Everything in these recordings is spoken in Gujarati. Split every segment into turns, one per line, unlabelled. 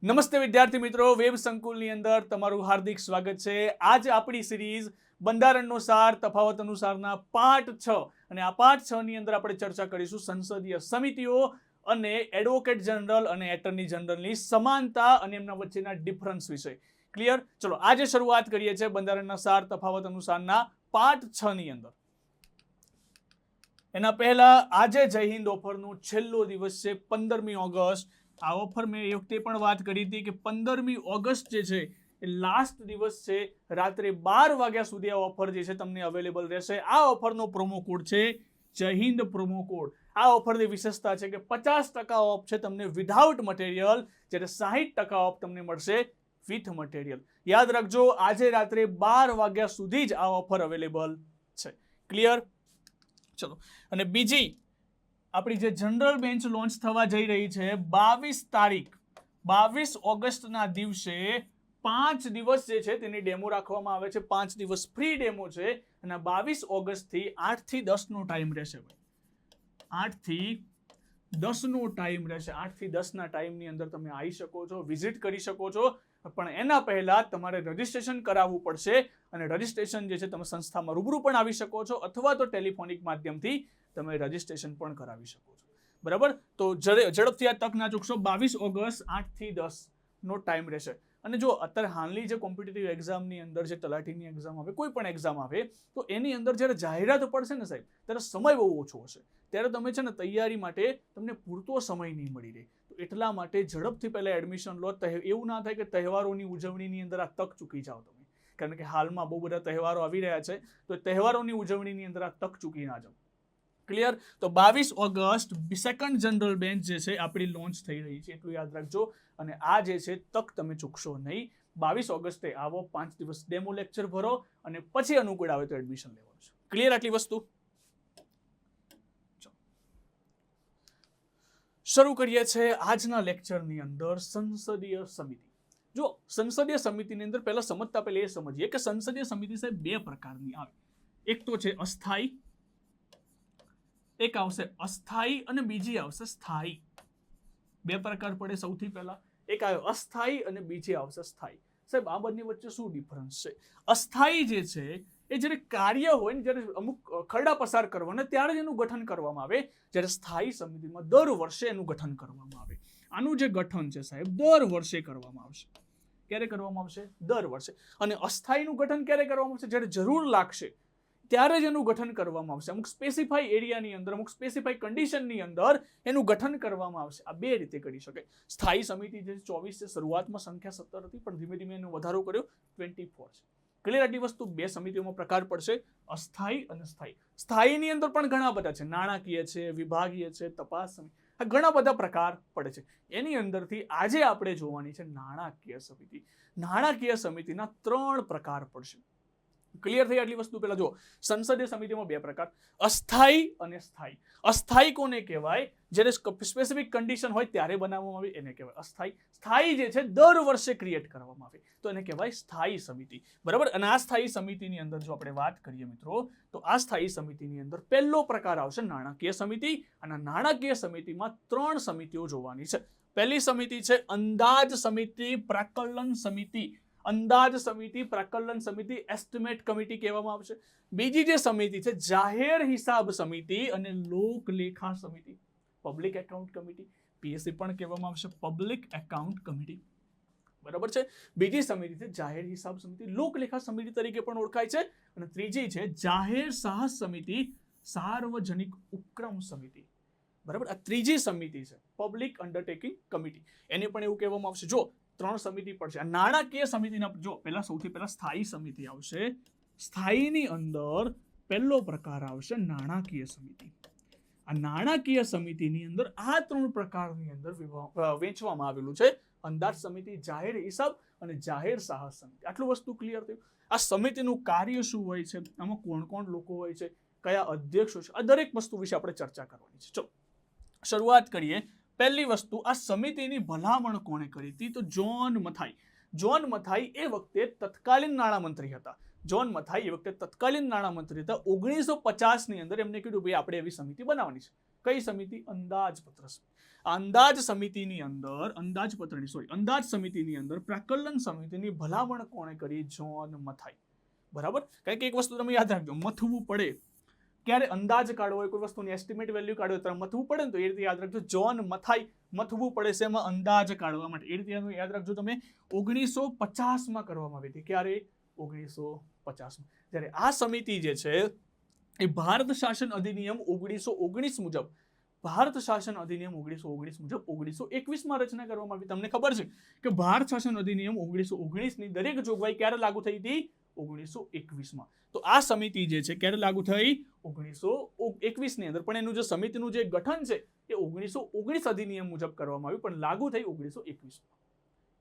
નમસ્તે વિદ્યાર્થી મિત્રો, વેબ સંકુલની અંદર તમારું હાર્દિક સ્વાગત છે। આજ આપણી સિરીઝ બંધારણનો સાર તફાવત અનુસારના પાર્ટ 6 અને આ પાર્ટ 6 ની અંદર આપણે ચર્ચા કરીશું સંસદીય સમિતિઓ અને એડવોકેટ જનરલ અને એટર્ની જનરલની સમાનતા અને એમના વચ્ચેના ડિફરન્સ વિશે। ક્લિયર? ચલો આજે શરૂઆત કરીએ છીએ બંધારણના સાર તફાવત અનુસારના પાર્ટ 6 ની અંદર। એના પહેલા આજે જય હિન્દ ઓફરનો છેલ્લો દિવસ છે 15મી ઓગસ્ટ। આ ઓફર મેં એ વખતે પણ વાત કરી હતી કે 15મી ઓગસ્ટ જે છે એ લાસ્ટ દિવસ છે। રાત્રે 12 વાગ્યા સુધી આ ઓફર જે છે તમને અવેલેબલ રહેશે। આ ઓફરનો પ્રોમો કોડ છે જય હિન્દ પ્રોમો કોડ। આ ઓફરની વિશેષતા છે કે 50% ઓફ છે તમને વિધાઉટ મટીરિયલ, જ્યારે 60% ઓફ તમને મળશે વિથ મટીરિયલ। યાદ રાખજો, આજે રાત્રે 12 વાગ્યા સુધી જ આ ઓફર અવેલેબલ છે। ક્લિયર? ચલો, અને બીજી આપણી જે જનરલ બેન્ચ લોન્ચ થવા જઈ રહી છે 22 તારીખ 22 ઓગસ્ટના દિવસે 5 દિવસ જે છે તેની ડેમો રાખવામાં આવે છે। 5 દિવસ ફ્રી ડેમો છે અને 22 ઓગસ્ટથી 8 થી 10 નો ટાઈમ રહેશે ભાઈ। 8 થી 10 નો ટાઈમ રહેશે। 8 થી 10 ના ટાઈમની અંદર તમે આવી શકો છો, વિઝિટ કરી શકો છો, પણ એના પહેલા તમારે રજીસ્ટ્રેશન કરાવવું પડશે અને રજીસ્ટ્રેશન જે છે તમે સંસ્થામાં રૂબરૂ પણ આવી શકો છો અથવા તો ટેલિફોનિક માધ્યમથી તમે રજીસ્ટ્રેશન પણ કરાવી શકો છો। બરાબર? તો ઝડપથી આ તક ના ચૂકશો। 22 ઓગસ્ટ 8 થી 10 નો ટાઈમ રહેશે। અને જો અત્યારે હાલની જે કોમ્પિટિટિવ એક્ઝામની અંદર જે તલાટીની એક્ઝામ આવે, કોઈ પણ એક્ઝામ આવે, તો એની અંદર જ્યારે જાહેરાત પડશે ને સાહેબ, ત્યારે સમય બહુ ઓછો હશે। ત્યારે તમે છે ને તૈયારી માટે તમને પૂરતો સમય નહીં મળી રહે। તો એટલા માટે ઝડપથી પહેલા એડમિશન લો। એવું ના થાય કે તહેવારોની ઉજવણીની અંદર આ તક ચૂકી જાઓ તમે, કારણ કે હાલમાં બહુ બધા તહેવારો આવી રહ્યા છે, તો તહેવારોની ઉજવણીની અંદર આ તક ચૂકી ના જાઓ। ક્લિયર? તો 22 ઓગસ્ટ સેકન્ડ જનરલ બેન્ચ જે છે આપણી લોન્ચ થઈ રહી છે, એટલું યાદ રાખજો। અને આ જે છે તક તમે ચૂકશો નહીં। 22 ઓગસ્ટે આવો, 5 દિવસ ડેમો લેક્ચર ભરો અને પછી અનુકૂળ આવે તો એડમિશન લેવાનું છે। ક્લિયર આટલી વસ્તુ? શરૂ કરીએ છીએ આજના લેક્ચરની અંદર સંસદીય સમિતિ। જો સંસદીય સમિતિની અંદર પહેલા સમજતા પહેલા એ સમજીએ કે સંસદીય સમિતિ સાહેબ બે પ્રકારની આવે। એક તો છે અસ્થાયી, એક આવશે અસ્થાયી અને બીજી આવશે સ્થાયી। બે પ્રકાર પડે। સૌથી પહેલા એક આવે અસ્થાયી અને બીજી આવશે સ્થાયી। સાહેબ આ બંને વચ્ચે શું ડિફરન્સ છે? અસ્થાયી જે છે એ જ્યારે કાર્ય હોય ને, જ્યારે અમુક ખરડા પસાર કરવાના ત્યારે જ એનું ગઠન કરવામાં આવે, જ્યારે સ્થાયી સમિતિમાં દર વર્ષે એનું ગઠન કરવામાં આવે। આનું જે ગઠન છે સાહેબ દર વર્ષે કરવામાં આવશે। ક્યારે કરવામાં આવશે? દર વર્ષે। અને અસ્થાયીનું ગઠન ક્યારે કરવામાં આવશે? જ્યારે જરૂર લાગશે ત્યારે જ એનું ગઠન કરવામાં આવશે। અમુક સ્પેસિફાઈ એરિયાની અંદર, અમુક સ્પેસિફાઈ કન્ડિશનની અંદર એનું ગઠન કરવામાં આવશે। આ બે રીતે કરી શકાય। સ્થાયી સમિતિ જે 24 છે, શરૂઆતમાં સંખ્યા 17 હતી, પણ ધીમે ધીમે એનો વધારો કર્યો, 24 છે। ક્લિયર આટલી વસ્તુ? બે સમિતિઓમાં પ્રકાર પડશે, અસ્થાયી અને સ્થાયી। સ્થાયીની અંદર પણ ઘણા બધા છે, નાણાકીય છે, વિભાગીય છે, તપાસ સમિતિ, આ ઘણા બધા પ્રકાર પડે છે। એની અંદરથી આજે આપણે જોવાની છે નાણાકીય સમિતિ। નાણાકીય સમિતિના 3 પ્રકાર પડશે। ક્લિયર થઈ આટલી વસ્તુ? પહેલા જો સંસદીય સમિતિમાં બે પ્રકાર, અસ્થાયી અને સ્થાયી। અસ્થાયી કોને કહેવાય? જ્યારે સ્પેસિફિક કન્ડિશન હોય ત્યારે બનાવવામાં આવે એને કહેવાય અસ્થાયી। સ્થાયી જે છે દર વર્ષે ક્રિએટ કરવામાં આવે તો એને કહેવાય સ્થાયી સમિતિ। બરાબર? અને આ સ્થાયી સમિતિની અંદર જો આપણે વાત કરીએ મિત્રો, તો આ સ્થાયી સમિતિની અંદર પહેલો પ્રકાર આવશે નાણાકીય સમિતિ। અને નાણાકીય સમિતિમાં 3 સમિતિઓ જોવાની છે। પહેલી સમિતિ છે અંદાજ સમિતિ, પ્રાકલન સમિતિ। અંદાજ સમિતિ, પ્રાકલન સમિતિ, એસ્ટિમેટ કમિટી કહેવામાં આવશે। બીજી જે સમિતિ છે જાહેર હિસાબ સમિતિ અને લોકલેખા સમિતિ, પબ્લિક એકાઉન્ટ કમિટી, પીએસસી પણ કહેવામાં આવશે, પબ્લિક એકાઉન્ટ કમિટી। બરાબર છે? બીજી સમિતિ છે જાહેર હિસાબ સમિતિ, લોકલેખા સમિતિ તરીકે પણ ઓળખાય છે। અને ત્રીજી છે જાહેર સાહસ સમિતિ, સાર્વજનિક ઉપક્રમ સમિતિ। બરાબર? આ ત્રીજી સમિતિ છે પબ્લિક અન્ડરટેકિંગ કમિટી, એને પણ એવું કહેવામાં આવશે। જો 3 સમિતિ પડશે। નાણાકીય સમિતિના જો પહેલા સૌથી પહેલા સ્થાયી સમિતિ આવશે। સ્થાયીની અંદર પહેલો પ્રકાર આવશે નાણાકીય સમિતિ। આ નાણાકીય સમિતિની અંદર આ 3 પ્રકારની અંદર વહેંચવામાં આવેલું છે, અંદાજ સમિતિ, જાહેર હિસાબ અને જાહેર સાહસ સમિતિ। આટલું વસ્તુ ક્લિયર થયું? આ સમિતિનું કાર્ય શું હોય છે, આમાં કોણ કોણ લોકો હોય છે, કયા અધ્યક્ષો છે, આ દરેક વસ્તુ વિશે આપણે ચર્ચા કરવાની છે। ચલો શરૂઆત કરીએ। પહેલી વસ્તુ, આ સમિતિની ભલામણ કોણે કરી હતી? તો જ્હોન મથાઈ। જ્હોન મથાઈ એ વખતે તત્કાલીન નાણામંત્રી હતા। જ્હોન મથાઈ એ વખતે તત્કાલીન નાણામંત્રી હતા। 1950ની અંદર એમને કીધું ભાઈ આપણે એવી સમિતિ બનાવવાની છે। કઈ સમિતિ? અંદાજપત્ર સમિતિ. અંદાજ સમિતિની અંદર અંદાજ સમિતિની અંદર પ્રાકલન સમિતિની ભલામણ કોણે કરી? જ્હોન મથાઈ. બરાબર. કારણ કે એક વસ્તુ તમે યાદ રાખજો, મથવું પડે ક્યારે અંદાજ કાઢવો હોય, કોઈ વસ્તુની એસ્ટિમેટ વેલ્યુ કાઢવો હોય ત્યારે મથવું પડે ને, તો એ રીતે યાદ રાખજો. જ્હોન મથાઈ મથવું પડે છે એમાં અંદાજ કાઢવા માટે. એ રીતે યાદ રાખજો તમે. 1950માં કરવામાં આવી હતી. ક્યારે? 1950માં. જ્યારે આ સમિતિ જે છે એ ભારત શાસન અધિનિયમ 1919 મુજબ, ભારત શાસન અધિનિયમ 1919 મુજબ 1921માં રચના કરવામાં આવી. તમને ખબર છે કે ભારત શાસન અધિનિયમ 1919 ની દરેક જોગવાઈ ક્યારે લાગુ થઈ હતી? 1921માં. તો આ સમિતિ જે છે ક્યારે લાગુ થઈ? 1921 ની અંદર. પણ એનું જે સમિતિનું જે ગઠન છે એ 1919 અધિનિયમ મુજબ કરવામાં આવ્યું, પણ લાગુ થઈ 1921માં.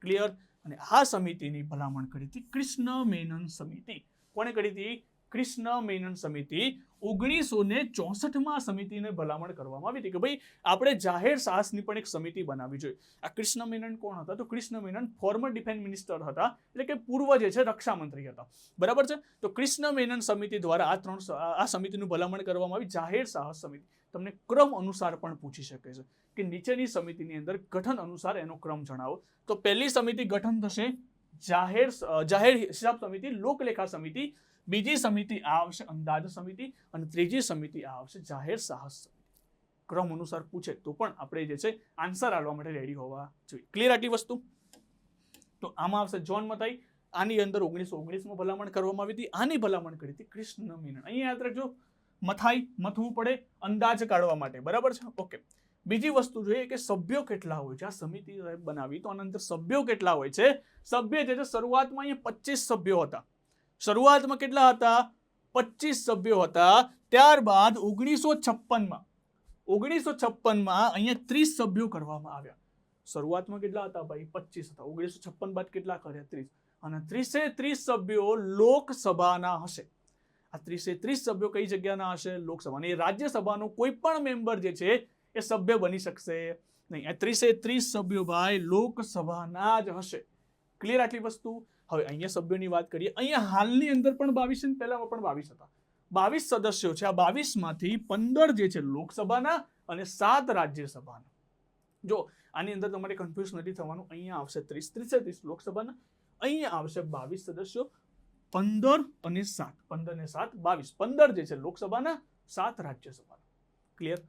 ક્લિયર? અને આ સમિતિની ભલામણ કરી હતી કૃષ્ણ મેનન સમિતિ. કોણે કરી હતી? કૃષ્ણ મેનન સમિતિ. 1964માં સમિતિને ભલામણ કરવામાં આવી હતી કે ભાઈ આપણે જાહેર સાહસની પણ એક સમિતિ બનાવવી જોઈએ. આ કૃષ્ણ મેનન કોણ હતા? તો Krishna Menon former defence minister હતા, એટલે કે પૂર્વ જે છે રક્ષા મંત્રી હતા. બરાબર છે. તો કૃષ્ણ મેનન સમિતિ દ્વારા આ સમિતિનું ભલામણ કરવામાં આવી. જાહેર સાહસ સમિતિ. તમને ક્રમ અનુસાર પણ પૂછી શકે છે કે નીચેની સમિતિની અંદર ગઠન અનુસાર એનો ક્રમ જણાવો. તો પહેલી સમિતિ ગઠન થશે જાહેર હિસાબ સમિતિ, લોકલેખા સમિતિ. બીજી સમિતિ આ આવશે અંદાજ સમિતિ, અને ત્રીજી સમિતિ આ આવશે જાહેર સાહસ સમિતિ. ક્રમ અનુસાર પૂછે તો પણ આપણે જે છે આન્સર આપવા માટે રેડી હોવા જોઈએ. ક્લિયર આટલી વસ્તુ? તો આમાં આવશે જ્હોન મથાઈ. આની અંદર 1919માં ભલામણ કરવામાં આવી હતી. આની ભલામણ કરી હતી કૃષ્ણ મેનન. અહીંયા યાદ રાખજો, મથાઈ મથવું પડે અંદાજ કાઢવા માટે. બરાબર છે. ઓકે. બીજી વસ્તુ જોઈએ કે સભ્યો કેટલા હોય છે. આ સમિતિ બનાવી તો આના અંદર સભ્યો કેટલા હોય છે? સભ્ય જે છે શરૂઆતમાં અહીંયા 25 સભ્યો હતા. શરૂઆતમાં કેટલા હતા? 25 સભ્યો હતા. ત્યારબાદ 1956માં અહીંયા 30 સભ્યો કરવામાં આવ્યા. શરૂઆતમાં કેટલા હતા ભાઈ? 25 હતા. 1956 બાદ કેટલા કર્યા? 30. અને 30 સભ્યો લોકસભાના હશે. આ 30 સભ્યો કઈ જગ્યાના હશે? લોકસભાના. એ રાજ્યસભાનો કોઈ પણ મેમ્બર જે છે એ સભ્ય બની શકશે નહીં. આ 30 સભ્યો ભાઈ લોકસભાના જ હશે. ક્લિયર આટલી વસ્તુ? હવે અહીંયા સભ્યોની વાત કરીએ. અહીંયા હાલની અંદર પણ 22 અને પહેલામાં પણ 22 હતા. 22 સદસ્યો છે. આ 22માંથી 15 જે છે લોકસભાના અને 7 રાજ્યસભાના. જો આની અંદર તમારે કન્ફ્યુઝ નથી થવાનું. અહીંયા આવશે 30 લોકસભાના, અહીંયા આવશે 22 સદસ્યો, 15 અને 7 22. 15 જે છે લોકસભાના, 7 રાજ્યસભાના. ક્લિયર?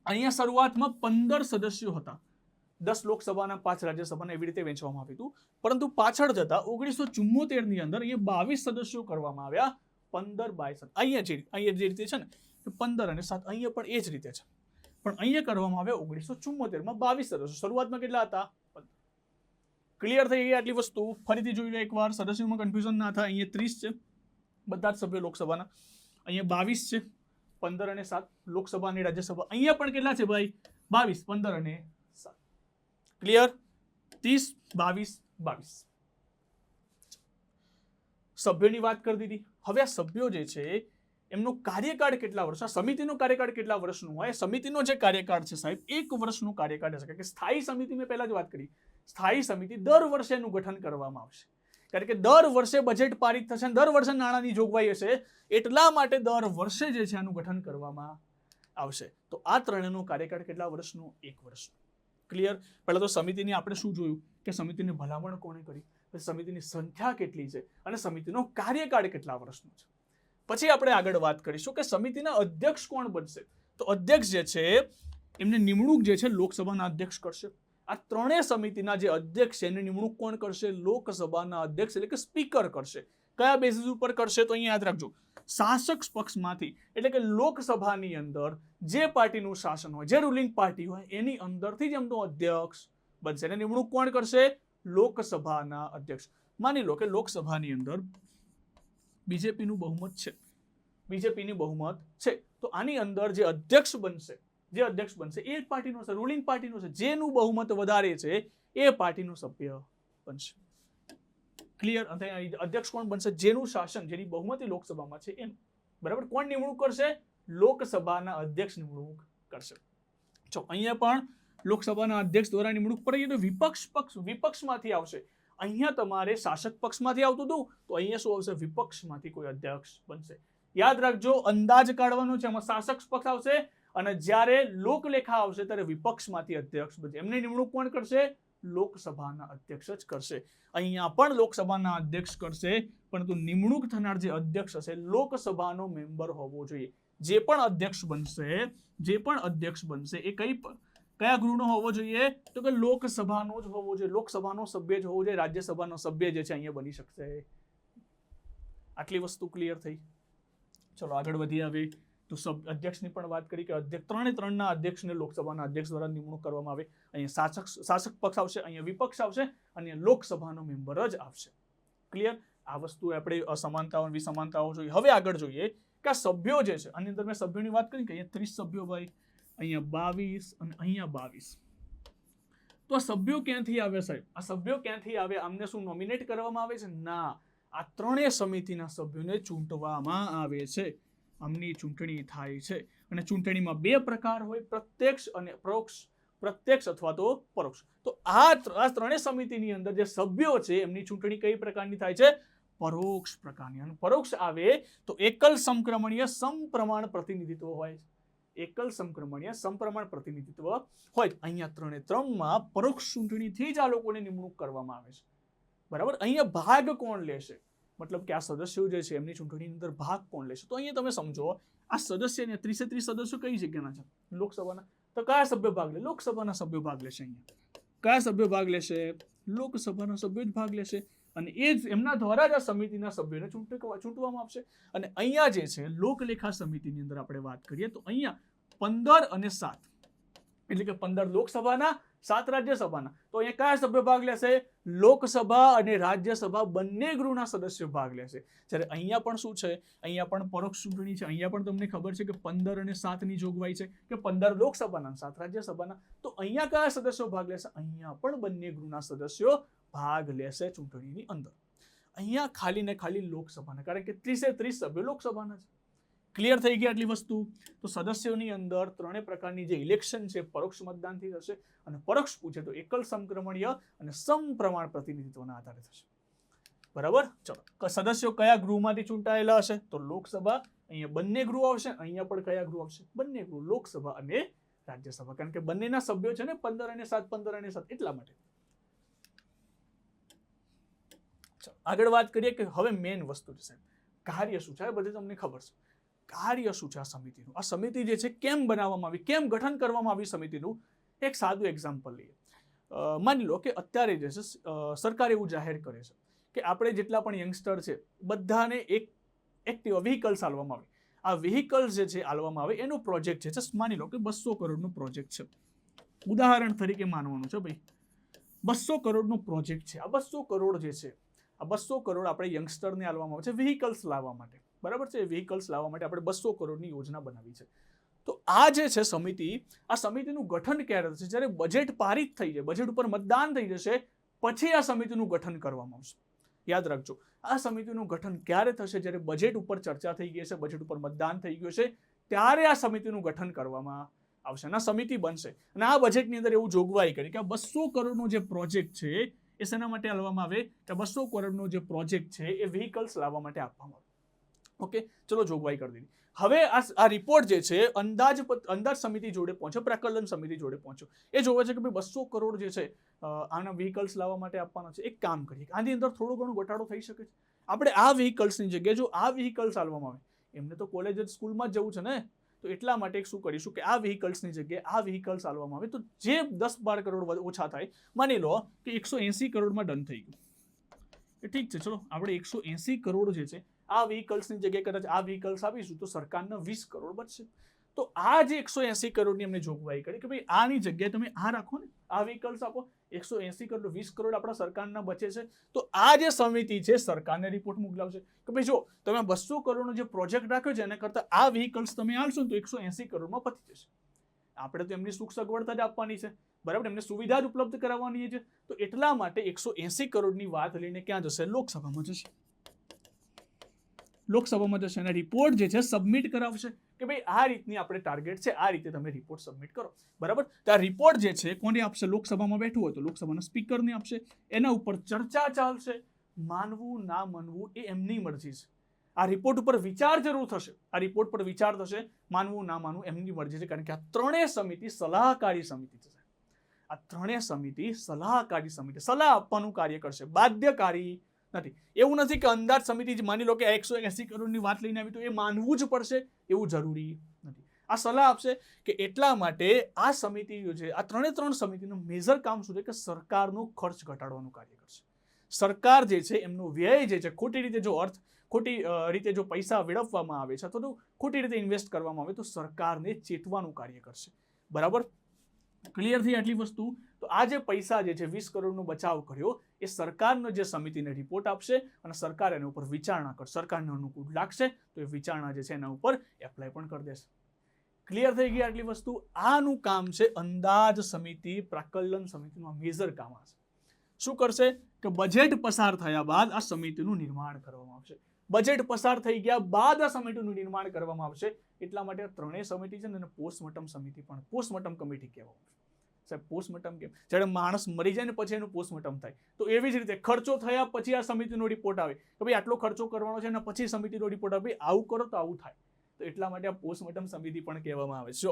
અહીંયા શરૂઆતમાં 15 સદસ્યો હતા. 10 લોકસભાના, 5 રાજ્યસભાના, એવી રીતે વહેંચવામાં આવ્યું હતું. પરંતુ પાછળ જતા 1974 ની અંદર અહીંયા 22 સદસ્યો કરવામાં આવ્યા. 15 22 અહીંયા જે રીતે છે ને 15 અને 7 અહીંયા પણ એ જ રીતે છે, પણ અહીંયા કરવામાં આવ્યા 1974માં 22 સદસ્યો. શરૂઆતમાં કેટલા હતા? 15. ક્લિયર થઈ ગઈ આટલી વસ્તુ? ફરીથી જોઈ લો એકવાર, સદસ્યોમાં કન્ફ્યુઝન ના થાય. અહીંયા 30 છે બધા જ સભ્યો લોકસભાના, અહીંયા 22 છે, 15 અને 7 લોકસભા અને રાજ્યસભા. અહીંયા પણ કેટલા છે ભાઈ? 22, 15 અને 7. ક્લિયર? 30, 22, 22. સભ્યોની વાત કરી દીધી. હવે આ સભ્યો જે છે એમનો કાર્યકાળ કેટલા વર્ષ? આ સમિતિનો કાર્યકાળ કેટલા વર્ષનો હોય? સમિતિનો જે કાર્યકાળ છે સાહેબ 1 વર્ષનો કાર્યકાળ છે. કે સ્થાયી સમિતિ મેં પહેલા જ વાત કરી. સ્થાયી સમિતિ દર વર્ષે એનું ગઠન કરવામાં આવશે, કારણ કે દર વર્ષે બજેટ પારિત થશે અને દર વર્ષે નાણાંની જોગવાઈ હશે, એટલા માટે દર વર્ષે જે છે આનું ગઠન કરવામાં આવશે. તો આ ત્રણેયનો કાર્યકાળ કેટલા વર્ષનો? 1 વર્ષનો. ક્લિયર? પહેલા તો સમિતિની આપણે શું જોયું કે સમિતિની ભલામણ કોણે કરી, સમિતિની સંખ્યા કેટલી છે અને સમિતિનો કાર્યકાળ કેટલા વર્ષનો છે. પછી આપણે આગળ વાત કરીશું કે સમિતિના અધ્યક્ષ કોણ બનશે. તો અધ્યક્ષ જે છે એમની નિમણૂક જે છે લોકસભાના અધ્યક્ષ કરશે. આ ત્રણેય સમિતિના જે અધ્યક્ષ છે એની નિમણૂક કોણ કરશે? લોકસભાના અધ્યક્ષ એટલે કે સ્પીકર કરશે. કયા બેસિસ ઉપર કરશે? તો અહીંયા યાદ રાખજો, શાસક પક્ષમાંથી, એટલે કે લોકસભાની અંદર જે પાર્ટીનું શાસન હોય, જે રૂલિંગ પાર્ટી હોય એની અંદરથી જ એમનો અધ્યક્ષ બનશે. એને નિમણૂક કોણ કરશે? લોકસભાના અધ્યક્ષ. માની લો કે લોકસભાની અંદર બીજેપીનું બહુમત છે, બીજેપીની બહુમત છે, તો આની અંદર જે અધ્યક્ષ બનશે એ પાર્ટીનો છે, રૂલિંગ પાર્ટીનો છે. જેનું બહુમત વધારે છે એ પાર્ટીનો સભ્ય બનશે. ક્લિયર? અધ્યક્ષ કોણ બનશે? જેનું શાસન, જેની બહુમતી લોકસભામાં છે એનું. બરાબર? કોણ નિમણૂક કરશે? લોકસભાના અધ્યક્ષ નિમણૂક કરશે. જો અહીંયા પણ લોકસભાના અધ્યક્ષ દ્વારા નિમણૂક પર તો વિપક્ષમાંથી આવશે. અહીંયા તમારે શાસક પક્ષમાંથી આવતું હતું, તો અહીંયા શું આવશે? વિપક્ષમાંથી કોઈ અધ્યક્ષ બનશે. યાદ રાખજો, અંદાજ કાઢવાનો છે, એમાં શાસક પક્ષ આવશે અને જ્યારે લોકલેખા આવશે ત્યારે વિપક્ષમાંથી અધ્યક્ષ બનશે. એમની નિમણૂક કોણ કરશે? લોકસભાના અધ્યક્ષ જ કરશે. અહીંયા પણ લોકસભાના અધ્યક્ષ કરશે, પરંતુ નિમણૂક થનાર જે અધ્યક્ષ હશે લોકસભાનો મેમ્બર હોવો જોઈએ. જે પણ અધ્યક્ષ બનશે એ કયા ગૃહનો હોવો જોઈએ? તો કે લોકસભાનો જ હોવો જોઈએ. લોકસભાનો સભ્ય જ હોવો જોઈએ. રાજ્યસભાનો સભ્ય જે છે અહીંયા બની શકશે. આટલી વસ્તુ ક્લિયર થઈ. ચલો આગળ વધી આવે તો અધ્યક્ષની પણ વાત કરી કે ત્રણના અધ્યક્ષને લોકસભાના અધ્યક્ષ દ્વારા નિમણૂક કરવામાં આવે. અહીંયા શાસક પક્ષ આવશે, અહીંયા વિપક્ષ આવશે અને લોકસભાનો મેમ્બર જ આવશે. ક્લિયર? આ વસ્તુ આપણે અસમાનતાઓ વિસમાનતાઓ જોઈએ. હવે આગળ જોઈએ કે આ સભ્યો જે છે આની અંદર મેં સભ્યોની વાત કરી કે અહીંયા 30 સભ્યો ભાઈ, અહીંયા 22 અને અહીંયા 22. તો આ સભ્યો ક્યાંથી આવે સાહેબ? આ સભ્યો ક્યાંથી આવે? આમને શું નોમિનેટ કરવામાં આવે છે? ના, આ ત્રણેય સમિતિના સભ્યોને ચૂંટવામાં આવે છે. આમની ચૂંટણી થાય છે અને ચૂંટણીમાં 2 પ્રકાર હોય, પ્રત્યક્ષ અને પરોક્ષ. પ્રત્યક્ષ અથવા તો પરોક્ષ. તો આ ત્રણેય સમિતિની અંદર જે સભ્યો છે એમની ચૂંટણી કઈ પ્રકારની થાય છે? પરોક્ષ પ્રકારની. અને પરોક્ષ આવે તો એકલ સમક્રમણીય સમપ્રમાણ પ્રતિનિધિત્વ હોય છે. એકલ સમક્રમણીય સમપ્રમાણ પ્રતિનિધિત્વ હોય. અહીંયા 3માં પરોક્ષ ચૂંટણીથી જ આ લોકોને નિમણૂક કરવામાં આવે છે. બરાબર? અહીંયા ભાગ કોણ લેશે? મતલબ કે આ સદસ્યો જે છે એમની ચૂંટણીની અંદર ભાગ કોણ લેશે? તો અહીંયા તમે સમજો, આ સદસ્યને 30 સદસ્યો કઈ જગ્યાના છે? લોકસભાના. તો કયા સભ્યો ભાગ લે? લોકસભાના સભ્યો ભાગ લેશે. અહીંયા કયા સભ્યો ભાગ લેશે? લોકસભાના સભ્યો જ ભાગ લેશે અને એ જ એમના દ્વારા જ આ સમિતિના સભ્યોને ચૂંટવામાં આવશે. અને અહીંયા જે છે લોકલેખા સમિતિની અંદર આપણે વાત કરીએ તો અહીંયા 15 અને 7 એટલે કે 15 લોકસભાના, 7 રાજ્યસભાના. તો અહીંયા કયા સભ્યો ભાગ લેશે? લોકસભા અને રાજ્યસભા બંને ગૃહના સદસ્યો ભાગ લેશે. જ્યારે અહીંયા પણ શું છે? અહીંયા પણ પરોક્ષ ચૂંટણી છે. અહીંયા પણ તમને ખબર છે કે 15 અને 7ની જોગવાઈ છે કે 15 લોકસભાના, 7 રાજ્યસભાના. તો અહીંયા કયા સદસ્યો ભાગ લેશે? અહીંયા પણ બંને ગૃહના સદસ્યો ભાગ લેશે ચૂંટણીની અંદર. અહીંયા ખાલી ને ખાલી લોકસભાના, કારણ કે 30 સભ્યો લોકસભાના છે. ક્લિયર થઈ ગઈ આટલી વસ્તુ? તો સદસ્યોની અંદર 3 પ્રકારની જે ઇલેક્શન છે પરોક્ષ મતદાનથી થશે અને પરોક્ષ પૂછે તો એકલ સમક્રમણીય અને સમપ્રમાણ પ્રતિનિધિત્વના આધારે થશે. બરાબર? ચલો, સદસ્યો કયા ગૃહમાંથી ચૂંટાયેલા હશે? તો લોકસભા. અહીંયા બંને ગૃહ આવશે. અહીંયા પણ કયા ગૃહ આવશે? બંને ગૃહ, લોકસભા અને રાજ્યસભા. કારણ કે બંનેના સભ્યો છે ને 15 અને 7 એટલા માટે. આગળ વાત કરીએ કે હવે મેઇન વસ્તુ છે સાહેબ, કાર્ય શું છે? બધે તમને ખબર છે કાર્ય શું છે આ સમિતિનું. આ સમિતિ જે છે કેમ બનાવવામાં આવી, કેમ ગઠન કરવામાં આવી સમિતિનું? એક સાદું એક્ઝામ્પલ લઈએ. માની લો કે અત્યારે જે છે સરકાર એવું જાહેર કરે છે કે આપણે જેટલા પણ યંગસ્ટર છે બધાને એક એક્ટિવા વ્હીકલ્સ આલવામાં આવે. આ વ્હીકલ્સ જે છે આલવામાં આવે એનો પ્રોજેક્ટ છે, માની લો કે 200 કરોડનો પ્રોજેક્ટ છે. ઉદાહરણ તરીકે માનવાનું છે ભાઈ, 200 કરોડનો પ્રોજેક્ટ છે. આ 200 કરોડ જે છે, આ 200 કરોડ આપણે યંગસ્ટરને આલવામાં આવે છે વ્હીકલ્સ લાવવા માટે. બરાબર છે? વ્હીકલ્સ લાવવા માટે આપણે 200 કરોડની યોજના બનાવી છે. તો આ જે છે સમિતિ, આ સમિતિનું ગઠન ક્યારે થશે? જ્યારે બજેટ પારિત થઈ જાય, બજેટ ઉપર મતદાન થઈ જશે પછી આ સમિતિનું ગઠન કરવામાં આવશે. યાદ રાખજો, આ સમિતિનું ગઠન ક્યારે થશે? જ્યારે બજેટ ઉપર ચર્ચા થઈ ગઈ છે, બજેટ ઉપર મતદાન થઈ ગયું છે, ત્યારે આ સમિતિનું ગઠન કરવામાં આવશે અને આ સમિતિ બનશે. અને આ બજેટની અંદર એવું જોગવાઈ કરી કે આ 200 કરોડનો જે પ્રોજેક્ટ છે એ શેના માટે આલવામાં આવે? કે 200 કરોડનો જે પ્રોજેક્ટ છે એ વ્હીકલ્સ લાવવા માટે આપવામાં આવે. ઓકે, ચલો જોગવાઈ કરી દીધી. હવે આ રિપોર્ટ જે છે અંદાજ સમિતિ જોડે પહોંચ્યો, પ્રાકલન સમિતિ જોડે પહોંચ્યો. એ જોવે છે કે ભાઈ 200 કરોડ જે છે આના વ્હીકલ્સ લાવવા માટે આપવાના છે. એક કામ કરીએ, આની અંદર થોડો ઘણો ઘટાડો થઈ શકે છે. આપણે આ વ્હીકલ્સની જગ્યાએ જો આ વ્હીકલ્સ આલવામાં આવે, એમને તો કોલેજ સ્કૂલમાં જ જવું છે ને, તો એટલા માટે શું કરીશું કે આ વ્હીકલ્સની જગ્યાએ આ વ્હીકલ્સ આલવામાં આવે તો જે 10-12 કરોડ ઓછા થાય. માની લો કે 180 કરોડમાં ડન થઈ ગયું. ઠીક છે, ચલો આપણે 180 કરોડ જે છે આ વ્હીકલ્સની જગ્યાએ કદાચ આ વ્હીકલ્સ આપીશું તો સરકારના 20 કરોડ બચશે. તો આ જે 180 કરોડની અમને જોગવાઈ કરી કે ભાઈ આની જગ્યાએ તમે આ રાખો ને, આ વ્હીકલ્સ આપો, 180 કરોડ 20 કરોડ આપણા સરકારના બચે છે. તો આ જે સમિતિ છે સરકારને રિપોર્ટ મોકલાવશે કે ભાઈ જો તમે 200 કરોડનો જે પ્રોજેક્ટ રાખ્યો છે એના કરતાં આ વ્હીકલ્સ તમે આલશો ને તો 180 કરોડમાં પતી જશે. આપણે તો એમની સુખ સગવડતા જ આપવાની છે, બરાબર, એમને સુવિધા જ ઉપલબ્ધ કરાવવાની છે. તો એટલા માટે 180 કરોડની વાત લઈને ક્યાં જશે? લોકસભામાં જશે. લોકસભામાં જશે અને રિપોર્ટ જે છે સબમિટ કરાવશે કે ભાઈ આ રીતની આપણે ટાર્ગેટ છે, આ રીતે તમે રિપોર્ટ સબમિટ કરો. બરાબર? તો આ રિપોર્ટ જે છે કોને આપશે? લોકસભામાં બેઠું હોય તો લોકસભાના સ્પીકરને આપશે. એના ઉપર ચર્ચા ચાલશે. માનવું ના માનવું એ એમની મરજી છે. આ રિપોર્ટ ઉપર વિચાર જરૂર થશે, આ રિપોર્ટ પર વિચાર થશે, માનવું ના માનવું એમની મરજી છે, કારણ કે આ ત્રણેય સમિતિ સલાહકારી સમિતિ છે. આ ત્રણેય સમિતિ સલાહકારી સમિતિ, સલાહ આપવાનું કાર્ય કરશે, બાધ્યકારી નથી. એવું નથી કે અંદાજ સમિતિ જ માની લો કે 180 કરોડની વાત લઈને આવી તો એ માનવું જ પડશે એવું જરૂરી નથી. આ સલાહ આપશે કે એટલા માટે આ સમિતિ છે, આ ત્રણ સમિતિનું મેજર કામ શું છે કે સરકારનો ખર્ચ ઘટાડવાનું કાર્ય કરશે. સરકાર જે છે એમનો વ્યય જે છે ખોટી રીતે જો પૈસા વેડફવામાં આવે છે અથવા તો ખોટી રીતે ઇન્વેસ્ટ કરવામાં આવે તો સરકારને ચેતવાનું કાર્ય કરશે. બરાબર, ક્લિયર થઈ આટલી વસ્તુ? તો આ જે પૈસા જે છે 20 કરોડનો બચાવ કર્યો એ સરકારનો જે સમિતિને રિપોર્ટ આપશે અને સરકાર એના ઉપર વિચારણા કરશે. સરકારને અનુકૂળ લાગશે તો એ વિચારણા જે છે એના ઉપર એપ્લાય પણ કરી દેશે. ક્લિયર થઈ ગઈ આટલી વસ્તુ? આનું કામ છે અંદાજ સમિતિ, પ્રાકલન સમિતિનું મેજર કામ હશે. શું કરશે કે બજેટ પસાર થયા બાદ આ સમિતિનું નિર્માણ કરવામાં આવશે. બજેટ પસાર થઈ ગયા બાદ આ સમિતિનું નિર્માણ કરવામાં આવશે. એટલા માટે ત્રણેય સમિતિ છે ને એને પોસ્ટમોર્ટમ સમિતિ પણ પોસ્ટમોર્ટમ કમિટી કહેવામાં આવશે. સાહેબ પોસ્ટમોર્ટમ કેમ? જ્યારે માણસ મરી જાય ને પછી એનું પોસ્ટમોર્ટમ થાય તો એવી જ રીતે ખર્ચો થયા પછી આ સમિતિનો રિપોર્ટ આવે કે ભાઈ આટલો ખર્ચો કરવાનો છે અને પછી સમિતિનો રિપોર્ટ આવે આવું કરો તો આવું થાય. તો એટલા માટે આ પોસ્ટમોર્ટમ સમિતિ પણ કહેવામાં આવે છે. જો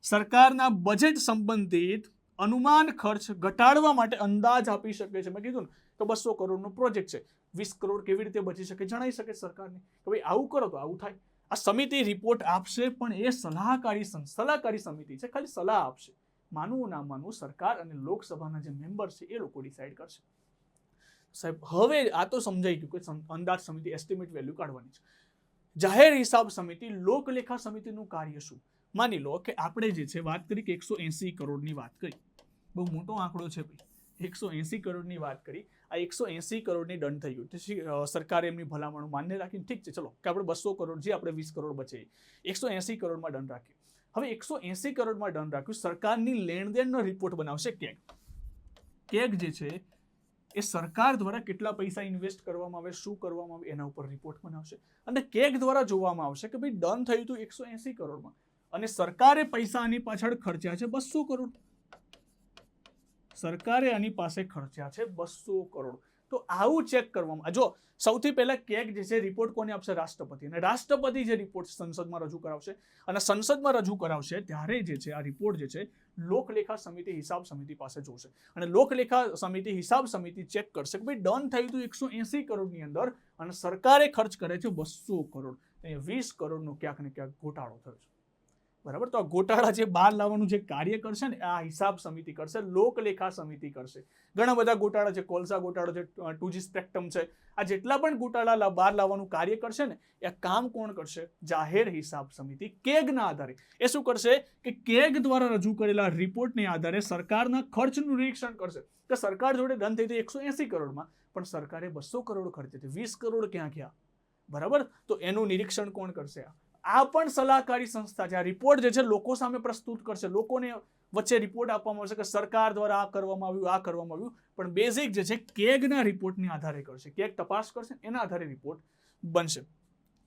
સરકારના બજેટ સંબંધિત અનુમાન ખર્ચ ઘટાડવા માટે અંદાજ આપી શકે છે. મેં કીધું ને તો 200 કરોડનો પ્રોજેક્ટ છે, 20 કરોડ કેવી રીતે બચી શકે જણાવી શકે સરકારને કે ભાઈ આવું કરો તો આવું થાય. આ સમિતિ રિપોર્ટ આપશે પણ એ સલાહકારી સમિતિ છે, ખાલી સલાહ આપશે. માનવું ના માનવું સરકાર અને લોકસભાના જે મેમ્બર છે એ લોકો ડિસાઈડ કરશે. સાહેબ હવે આ તો સમજાઈ ગયું કે અંદાજ સમિતિ એસ્ટિમેટ વેલ્યુ કાઢવાની છે. જાહેર હિસાબ સમિતિ, લોકલેખા સમિતિનું કાર્ય શું? માની લો કે આપણે જે છે વાત કરી કે 180 કરોડની વાત કરી, બહુ મોટો આંકડો છે ભાઈ, 180 કરોડની વાત કરી, આ 180 કરોડની દંડ થઈ ગયું. સરકારે એમની ભલામણો માન્ય રાખીને ઠીક છે ચલો કે આપણે 200 કરોડ જે આપણે 20 કરોડ બચે 180 કરોડમાં દંડ રાખ્યો. હવે 180 કરોડમાં દંડ રાખ્યું, સરકારની લેણદેણનો રિપોર્ટ બનાવશે કેગ જે છે એ સરકાર દ્વારા કેટલા પૈસા ઇન્વેસ્ટ કરવામાં આવે, શું કરવામાં આવે એના ઉપર રિપોર્ટ બનાવશે અને કેગ દ્વારા જોવામાં આવશે કે ભાઈ દંડ થયું હતું 180 કરોડમાં અને સરકારે પૈસા આની પાછળ ખર્ચ્યા છે 200 કરોડ. સરકારે આની પાસે ખર્ચ્યા છે 200 કરોડ. તો આવું ચેક કરવામાં, જો સૌથી પહેલા કેગ જે છે રિપોર્ટ કોને આપશે? રાષ્ટ્રપતિ. અને રાષ્ટ્રપતિ જે રિપોર્ટ સંસદમાં રજૂ કરાવશે અને સંસદમાં રજૂ કરાવશે ત્યારે જે છે આ રિપોર્ટ જે છે લોકલેખા સમિતિ, હિસાબ સમિતિ પાસે જોશે અને લોકલેખા સમિતિ, હિસાબ સમિતિ ચેક કરશે કે ભાઈ ડન થયું હતું 180 કરોડની અંદર અને સરકારે ખર્ચ કરે છે 200 કરોડ. 20 કરોડનો ક્યાંક ને ક્યાંક ઘોટાળો થયો છે. બરાબર, તો આ ગોટાળા જે બહાર લાવવાનું જે કાર્ય કરશે ને આ હિસાબ સમિતિ કરશે, લોકલેખા સમિતિ કરશે. ઘણા બધા ગોટાળા છે, કોલસા ગોટાળો છે, 2G સ્પેક્ટ્રમ છે, આ જેટલા પણ ગોટાળા બહાર લાવવાનું કાર્ય કરશે ને એ કામ કોણ કરશે? જાહેર હિસાબ સમિતિ કેગના આધારે. એ શું કરશે કે કેગ દ્વારા રજૂ કરેલા રિપોર્ટને આધારે સરકારના ખર્ચનું નિરીક્ષણ કરશે કે સરકાર જોડે દંડ થઈ હતી 180 કરોડમાં પણ સરકારે 200 કરોડ ખર્ચે છે, 20 કરોડ ક્યાં ગયા? બરાબર, તો એનું નિરીક્ષણ કોણ કરશે? આ પણ સલાહકારી સંસ્થા છે. આ રિપોર્ટ જે છે લોકો સામે પ્રસ્તુત કરશે, લોકોને વચ્ચે રિપોર્ટ આપવામાં આવશે કે સરકાર દ્વારા આ કરવામાં આવ્યું, પણ બેઝિક જે છે કેગના રિપોર્ટને આધારે કરશે. કેગ તપાસ કરશે એના આધારે રિપોર્ટ બનશે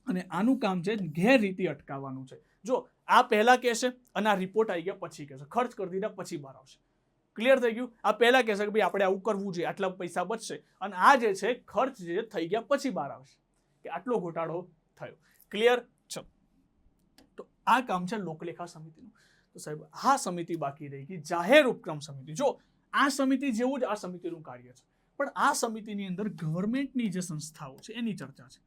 અને આનું કામ છે ગેરરીતિ અટકાવવાનું છે. જો આ પહેલા કહેશે અને આ રિપોર્ટ આવી ગયા પછી કહેશે, ખર્ચ કરી દીધા પછી બહાર આવશે. ક્લિયર થઈ ગયું? આ પહેલા કહેશે કે ભાઈ આપણે આવું કરવું જોઈએ, આટલા પૈસા બચશે અને આ જે છે ખર્ચ જે થઈ ગયા પછી બહાર આવશે કે આટલો ઘોટાળો થયો. ક્લિયર? ચલો, તો આ કામ છે લોકલેખા સમિતિનું. તો સાહેબ આ સમિતિ બાકી રહી ગઈ જાહેર ઉપક્રમ સમિતિ. જો આ સમિતિ જેવું જ આ સમિતિનું કાર્ય છે પણ આ સમિતિની અંદર ગવર્મેન્ટની જે સંસ્થાઓ છે એની ચર્ચા છે.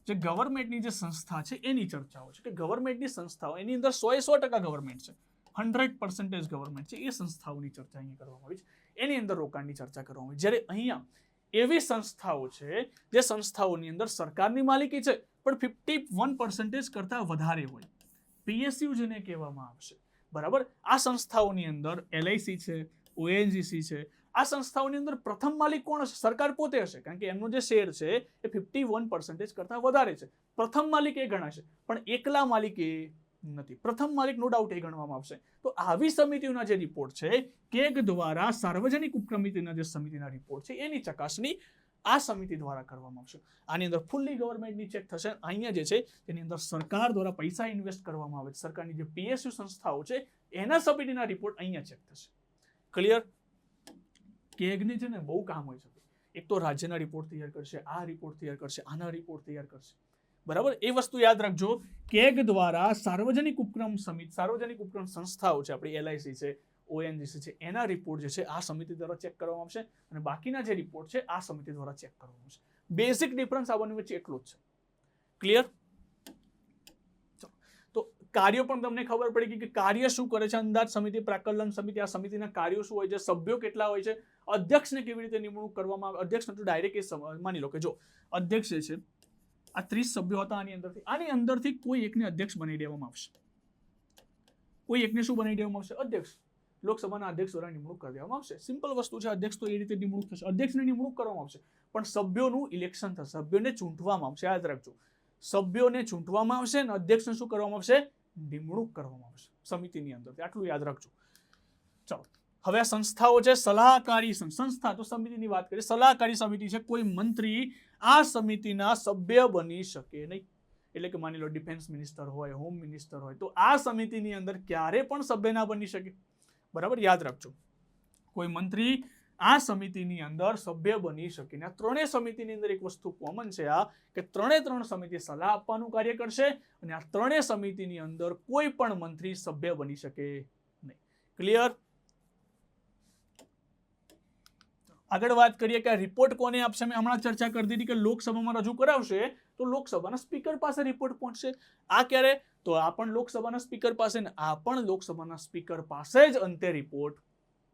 જે ગવર્મેન્ટની જે સંસ્થા છે એની ચર્ચાઓ છે કે ગવર્મેન્ટની સંસ્થાઓ એની અંદર 100% ગવર્મેન્ટ છે, 100% ગવર્મેન્ટ છે, એ સંસ્થાઓની ચર્ચા અહીંયા કરવામાં આવી છે. એની અંદર રોકાણની ચર્ચા કરવામાં આવી. જ્યારે અહીંયા એવી સંસ્થાઓ છે જે સંસ્થાઓની અંદર સરકારની માલિકી છે પણ 51% કરતા વધારે હોય, PSU જેને કહેવામાં આવશે. બરાબર, આ સંસ્થાઓની અંદર LIC છે, ONGC છે, આ સંસ્થાઓની અંદર પ્રથમ માલિક કોણ હશે? સરકાર પોતે હશે, કારણ કે એમનો જે શેર છે એ 51% કરતા વધારે છે. પ્રથમ માલિક એ ગણાશે પણ એકલા માલિક એ નથી. પ્રથમ માલિક નો ડાઉટ એ ગણવામાં આવશે. તો આવી સમિતિઓના જે રિપોર્ટ છે કેગ દ્વારા સાર્વજનિક ઉપક્રમિતિના જે સમિતિના રિપોર્ટ છે એની ચકાસણી આ સમિતિ દ્વારા કરવામાં આવશે. આની અંદર ફૂલ્લી ગવર્મેન્ટની ચેક થશે. અહીંયા જે છે તેની અંદર સરકાર દ્વારા પૈસા ઇન્વેસ્ટ કરવામાં આવે છે, સરકારની જે PSU સંસ્થાઓ છે એના સમિતિના રિપોર્ટ અહીંયા ચેક થશે. ક્લિયર? કેગને છે ને બહુ કામ હોય છે. એક તો રાજ્યના રિપોર્ટ તૈયાર કરશે, આ રિપોર્ટ તૈયાર કરશે, આના રિપોર્ટ તૈયાર કરશે, બરાબર. એ વસ્તુ યાદ રાખજો. કેગ દ્વારા સાર્વજનિક ઉપક્રમ સમિતિ, સાર્વજનિક ઉપક્રમ સંસ્થાઓ છે આપણી, LIC છે, ONGC છે, એના રિપોર્ટ જે છે આ સમિતિ દ્વારા ચેક કરવામાં આવશે અને બાકીના જે રિપોર્ટ છે આ સમિતિ દ્વારા ચેક કરવામાં આવશે. બેઝિક ડિફરન્સ આ બંને વચ્ચે એટલો જ છે. ક્લિયર? તો કાર્યો પણ તમને ખબર પડી ગઈ કે કાર્ય શું કરે છે. અંદાજ સમિતિ, પ્રાકલન સમિતિ, આ સમિતિના કાર્યો શું હોય છે, સભ્યો કેટલા હોય છે, અધ્યક્ષને કેવી રીતે નિમણૂક કરવામાં આવે. અધ્યક્ષ તો ડાયરેક્ટ માની લો કે જો અધ્યક્ષ જે છે આ 30 સભ્યો હતા, આની અંદરથી કોઈ એકને અધ્યક્ષ બનાવી દેવામાં આવશે. કોઈ એકને શું બનાવી દેવામાં આવશે? અધ્યક્ષ. લોકસભાના અધ્યક્ષ દ્વારા નિમણૂક કરી દેવામાં આવશે. સિમ્પલ વસ્તુ છે. અધ્યક્ષ તો એ રીતે નિમણૂક થશે, અધ્યક્ષને નિમણૂક કરવામાં આવશે, પણ સભ્યોનું ઇલેક્શન થશે, સભ્યોને ચૂંટવામાં આવશે. યાદ રાખજો, સભ્યોને ચૂંટવામાં આવશે અને અધ્યક્ષને શું કરવામાં આવશે? નિમણૂક કરવામાં આવશે સમિતિની અંદર. આટલું યાદ રાખજો. ચાલો, હવે આ સંસ્થાઓ છે. સલાહકારી સંસ્થા તો સમિતિની વાત કરીએ. સલાહકારી સમિતિ છે. કોઈ મંત્રી આ સમિતિના સભ્ય બની શકે નહીં. એટલે કે માની લો ડિફેન્સ મિનિસ્ટર હોય, હોમ મિનિસ્ટર હોય, તો આ સમિતિની અંદર ક્યારે પણ સભ્ય ના બની શકે. બરાબર, યાદ રાખજો. કોઈ મંત્રી આ સમિતિની અંદર સભ્ય બની શકે. આ ત્રણેય સમિતિની અંદર એક વસ્તુ કોમન છે આ કે ત્રણ સમિતિ સલાહ આપવાનું કાર્ય કરશે અને આ ત્રણેય સમિતિની અંદર કોઈ પણ મંત્રી સભ્ય બની શકે નહીં. ક્લિયર? આગળ વાત કરીએ કે આ રિપોર્ટ કોને આપશે. મેં હમણાં ચર્ચા કરી દીધી કે લોકસભામાં રજૂ કરાવશે તો લોકસભાના સ્પીકર પાસે રિપોર્ટ પહોંચશે. આ ક્યારે? તો આ પણ લોકસભાના સ્પીકર પાસે ને આ પણ લોકસભાના સ્પીકર પાસે જ અંતે રિપોર્ટ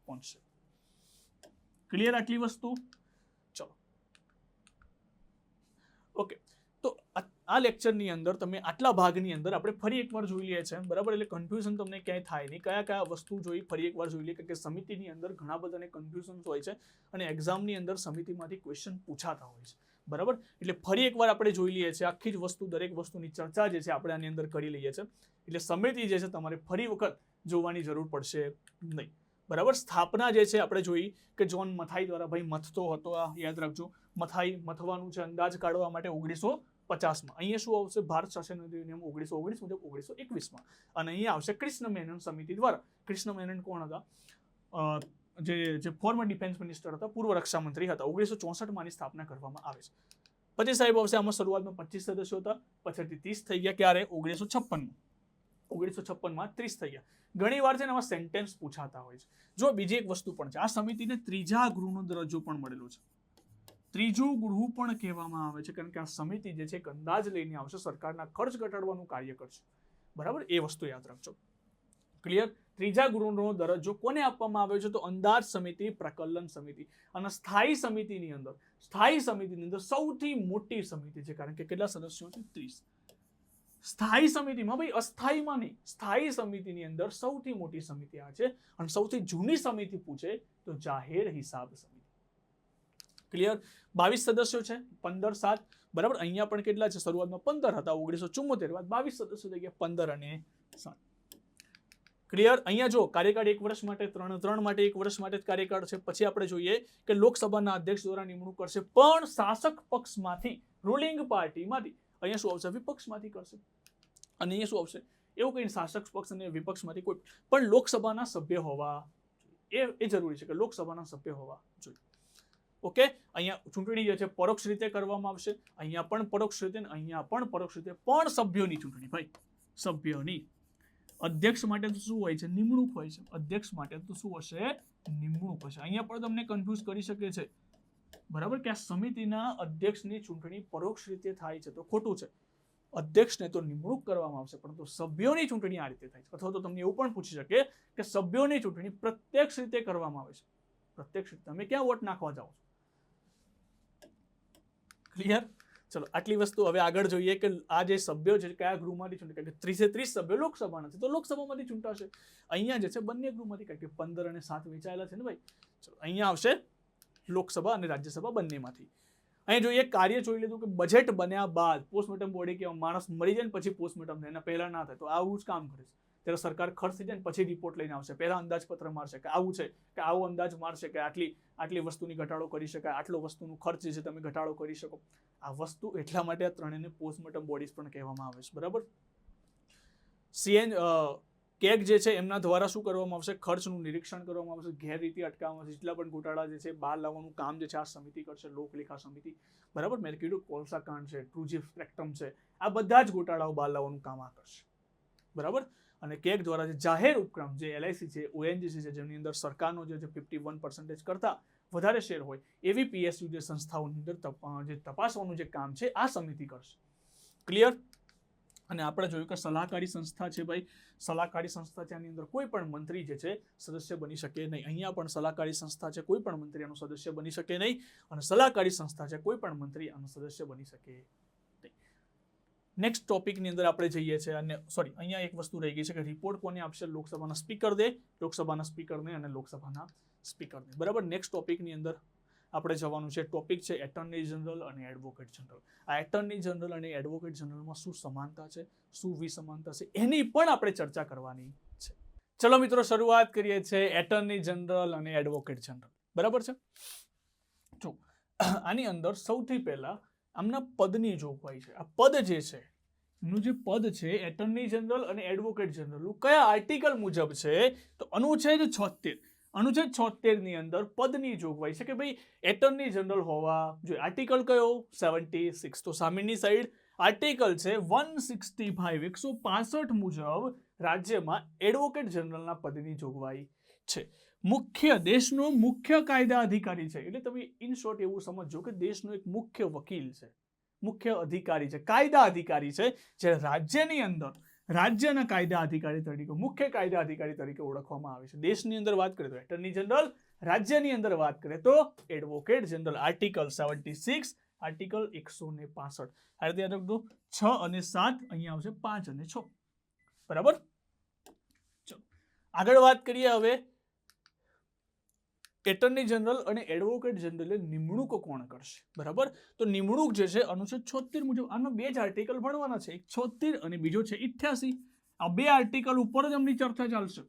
પહોંચશે. ક્લિયર આટલી વસ્તુ? ચલો, ઓકે. તો આ લેક્ચરની અંદર તમે આટલા ભાગની અંદર આપણે ફરી એકવાર જોઈ લઈએ છીએ, બરાબર. એટલે કન્ફ્યુઝન તમને ક્યાંય થાય નહીં. કયા વસ્તુ જોઈ ફરી એકવાર જોઈ લઈએ કે સમિતિની અંદર ઘણા બધાને કન્ફ્યુઝન્સ હોય છે અને એક્ઝામની અંદર સમિતિમાંથી ક્વેશ્ચન પૂછાતા હોય છે, બરાબર. એટલે ફરી એકવાર આપણે જોઈ લઈએ છીએ આખી જ વસ્તુ, દરેક વસ્તુની ચર્ચા જે છે આપણે આની અંદર કરી લઈએ છીએ. એટલે સમિતિ જે છે તમારે ફરી વખત જોવાની જરૂર પડશે નહીં, બરાબર. સ્થાપના જે છે આપણે જોઈ કે જોન મથાઈ દ્વારા ભાઈ મથતો હતો. આ યાદ રાખજો, મથાઈ મથવાનું છે અંદાજ કાઢવા માટે 1950માં. અહીંયા શું આવશે? ભારત શાસન અધિનિયમ 1919 મુજબ 1921માં. અને અહીંયા આવશે કૃષ્ણ મેનન સમિતિ દ્વારા. કૃષ્ણ મેનન કોણ હતા? જે ફોર્મર ડિફેન્સ મિનિસ્ટર હતા, પૂર્વ રક્ષા મંત્રી હતા. 1964માં આની સ્થાપના કરવામાં આવે છે. પછી સાહેબ આવશે, આમાં શરૂઆતમાં 25 સદસ્યો હતા, પછીથી 30 થઈ ગયા. ક્યારે? 1956માં 30 થઈ ગયા. ઘણી વાર છે ને આમાં સેન્ટેન્સ પૂછાતા હોય છે. જો બીજી એક વસ્તુ પણ છે, આ સમિતિને ત્રીજા ગૃહનો દરજ્જો પણ મળેલો છે. ત્રીજું ગૃહ પણ કહેવામાં આવે છે કારણ કે આ સમિતિ જે છે એક અંદાજ લઈને આવશે, સરકારના ખર્ચ ઘટાડવાનું કાર્ય કરશે, બરાબર. એ વસ્તુ યાદ રાખજો. ક્લિયર? ત્રીજા ગૃહનો દરજ્જો કોને આપવામાં આવ્યો છે? તો અંદાજ સમિતિ, પ્રકલન સમિતિ. અને સ્થાયી સમિતિની અંદર સૌથી મોટી સમિતિ છે કારણ કે કેટલા સદસ્યો છે? 30. સ્થાયી સમિતિમાં, ભાઈ અસ્થાયીમાં નહીં, સ્થાયી સમિતિની અંદર સૌથી મોટી સમિતિ આ છે. અને સૌથી જૂની સમિતિ પૂછે તો જાહેર હિસાબ સમિતિ. ક્લિયર? 22 સદસ્યો છે, 15-7, બરાબર. અહીંયા પણ કેટલા છે? શરૂઆતમાં 15 હતા, 1974 બાદ 22 સદસ્યો થઈ ગયા, 15 અને 7. ક્લિયર? અહીંયા જો કાર્યકાળ 1 વર્ષ માટે, 3 માટે 1 વર્ષ માટે જ કાર્યકાળ છે. પછી આપણે જોઈએ કે લોકસભાના અધ્યક્ષ દ્વારા નિમણૂક કરશે, પણ શાસક પક્ષમાંથી, રૂલિંગ પાર્ટીમાંથી. અહીંયા શું આવશે? વિપક્ષમાંથી કરશે. અને અહીંયા શું આવશે? એવું કંઈ શાસક પક્ષ અને વિપક્ષમાંથી કોઈ પણ લોકસભાના સભ્ય હોવા જોઈએ. એ જરૂરી છે કે લોકસભાના સભ્ય હોવા જોઈએ. ઓકે. અહીંયા ચૂંટણી જે છે પરોક્ષ રીતે કરવામાં આવશે. અહીંયા પણ પરોક્ષ રીતે, અહીંયા પણ પરોક્ષ રીતે, પણ સભ્યોની ચૂંટણી, ભાઈ સભ્યોની. અધ્યક્ષ માટે તો શું હોય છે? નિમણૂક હોય છે. અધ્યક્ષ માટે તો શું હશે? નિમણૂક હશે. અહીંયા પણ તમને કન્ફ્યુઝ કરી શકે છે, બરાબર, કે આ સમિતિના અધ્યક્ષની ચૂંટણી પરોક્ષ રીતે થાય છે તો ખોટું છે. અધ્યક્ષને તો નિમણૂક કરવામાં આવશે, પરંતુ સભ્યોની ચૂંટણી આ રીતે થાય છે. અથવા તો તમને એવું પણ પૂછી શકે કે સભ્યોની ચૂંટણી પ્રત્યક્ષ રીતે કરવામાં આવે છે. પ્રત્યક્ષ રીતે તમે ક્યાં વોટ નાખવા જાઓ છો? ક્લિયર? ચલો, આટલી વસ્તુ. હવે આગળ જોઈએ કે આ જે સભ્યો છે કયા ગૃહમાંથી ચૂંટે. કે 30 સભ્યો લોકસભાના છે તો લોકસભામાંથી ચૂંટાશે. અહીંયા જે છે બંને ગૃહમાંથી, કારણ કે 15 અને 7 વેચાયેલા છે ને ભાઈ. ચલો, અહીંયા આવશે લોકસભા અને રાજ્યસભા બંનેમાંથી. અહીં જોઈએ કાર્ય જોઈ લીધું કે બજેટ બન્યા બાદ પોસ્ટમોર્ટમ બોડી કે માણસ મરી જાય ને પછી પોસ્ટમોર્ટમ થાય, એના પહેલા ના થાય, તો આવું જ કામ કરે છે. ત્યારે સરકાર ખર્ચ થઈ જાય ને પછી રિપોર્ટ લઈને આવશે. પહેલા અંદાજપત્ર મારશે કે આવું છે, કે આવો અંદાજ મારશે કે આટલી વસ્તુની ઘટાડો કરી શકાય, આટલો વસ્તુનું ખર્ચ જે છે તમે ઘટાડો કરી શકો. આ વસ્તુ એટલા માટે આ ત્રણેયને પોસ્ટમોર્ટમ બોડીઝ પણ કહેવામાં આવે છે, બરાબર. કેગ જે છે એમના દ્વારા શું કરવામાં આવશે? ખર્ચનું નિરીક્ષણ કરવામાં આવશે, ગેરરીતિ અટકાવવામાં આવશે, જેટલા પણ ગોટાળા જે છે બહાર લાવવાનું કામ જે છે આ સમિતિ કરશે, લોકલેખા સમિતિ. બરાબર, મેં કીધું કોલસા કાંડ છે, ટ્રુજી સ્પેક્ટ્રમ છે, આ બધા જ ગોટાળાઓ બહાર લાવવાનું કામ આ કરશે. બરાબર. અને કેગ દ્વારા જે જાહેર ઉપક્રમ જે LIC છે, ONGC છે, જેની અંદર સરકારનો જે 51% કરતા વધારે શેર હોય એવી PSU જે સંસ્થાઓની અંદર જે તપાસવાનું જે કામ છે આ સમિતિ કરશે. ક્લિયર? અને આપણે જોયું કે સલાહકારી સંસ્થા છે ભાઈ, સલાહકારી સંસ્થા છે, આની અંદર કોઈ પણ મંત્રી જે છે સદસ્ય બની શકે નહીં. અહીંયા પણ સલાહકારી સંસ્થા છે, કોઈ પણ મંત્રી આનો સદસ્ય બની શકે નહીં, અને સલાહકારી સંસ્થા છે, કોઈ પણ મંત્રી આનો સદસ્ય બની શકે નહીં. નેક્સ્ટ ટોપિકની અંદર આપણે જઈએ છીએ, અને સોરી અહીંયા એક વસ્તુ રહી ગઈ છે કે રિપોર્ટ કોને આપશે? લોકસભાના સ્પીકર દે, લોકસભાના સ્પીકરને અને લોકસભાના સ્પીકરને. બરાબર. નેક્સ્ટ ટોપિકની અંદર આપણે જવાનું છે. ટોપિક છે એટર્ની જનરલ અને એડવોકેટ જનરલ. આ એટર્ની જનરલ અને એડવોકેટ જનરલમાં શું સમાનતા છે, શું વિસમાનતા છે, એની પણ આપણે ચર્ચા કરવાની છે. ચલો મિત્રો, શરૂઆત કરીએ છીએ એટર્ની જનરલ અને એડવોકેટ જનરલ. બરાબર છે. જો આની અંદર સૌથી પહેલા આમના પદની જોગવાઈ છે. આ પદ જે છે એનું જે પદ છે એટર્ની જનરલ અને એડવોકેટ જનરલ કયા આર્ટિકલ મુજબ છે? તો અનુચ્છેદ 76. અનુચ્છેદ 76 ની અંદર પદની જોગવાઈ છે કે ભાઈ એટર્ની જનરલ હોવા જોઈએ. આર્ટિકલ કયો? 76. તો સામેની સાઈડ આર્ટિકલ છે 165. 165 મુજબ રાજ્યમાં એડવોકેટ જનરલના પદની જોગવાઈ છે. દેશનો મુખ્ય કાયદા અધિકારી છે. એટલે તમે ઇન શોર્ટ એવું સમજો કે દેશનો એક મુખ્ય વકીલ છે, મુખ્ય અધિકારી છે, કાયદા અધિકારી છે, જે રાજ્યની અંદર રાજ્યના કાયદા અધિકારી તરીકે, મુખ્ય કાયદા અધિકારી તરીકે ઓળખવામાં આવે છે. દેશની અંદર વાત કરીએ તો એટર્ની જનરલ, રાજ્યની અંદર વાત કરીએ તો એડવોકેટ જનરલ. Article 76, article 165. આ રીતે યાદ રાખજો. 6 અને 7 અહીંયા આવશે, 5 અને 6. બરાબર. ચલો આગળ વાત કરીએ હવે. એટર્ની જનરલ અને એડવોકેટ જનરલે નિમણૂક કોણ કરશે? બરાબર. તો નિમણૂક જે છે અનુચ્છેદ 76 મુજબ, આમાં બે જ આર્ટિકલ ભણવાના છે, એક 76 અને બીજો છે 88. આ બે આર્ટિકલ ઉપર જ એમની ચર્ચા ચાલશે,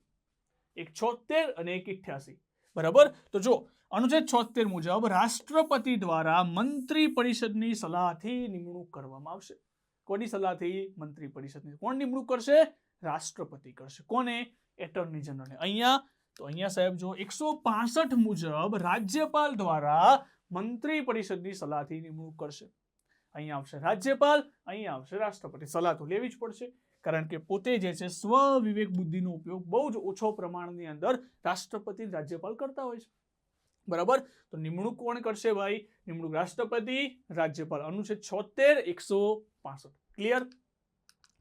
એક 76 અને એક 88. બરાબર. તો જો અનુચ્છેદ 76 મુજબ રાષ્ટ્રપતિ દ્વારા મંત્રી પરિષદની સલાહથી નિમણૂક કરવામાં આવશે. કોની સલાહથી? મંત્રી પરિષદની. કોણ નિમણૂક કરશે? રાષ્ટ્રપતિ કરશે. કોને? એટર્ની જનરલને. અહીંયા સાહેબ જો 165 મુજબ રાજ્યપાલ દ્વારા મંત્રી પરિષદની સલાહથી નિમણૂક કરશે. અહીંયા આવશે રાજ્યપાલ, અહીંયા આવશે રાષ્ટ્રપતિ. સલાહ તો લેવી જ પડશે, કારણ કે પોતે જે છે સ્વ વિવેક બુદ્ધિનો ઉપયોગ બહુ જ ઓછો પ્રમાણની અંદર રાષ્ટ્રપતિ રાજ્યપાલ કરતા હોય છે. બરાબર. તો નિમણૂક કોણ કરશે ભાઈ? નિમણૂક રાષ્ટ્રપતિ, રાજ્યપાલ. અનુચ્છેદ 76, 165. ક્લિયર?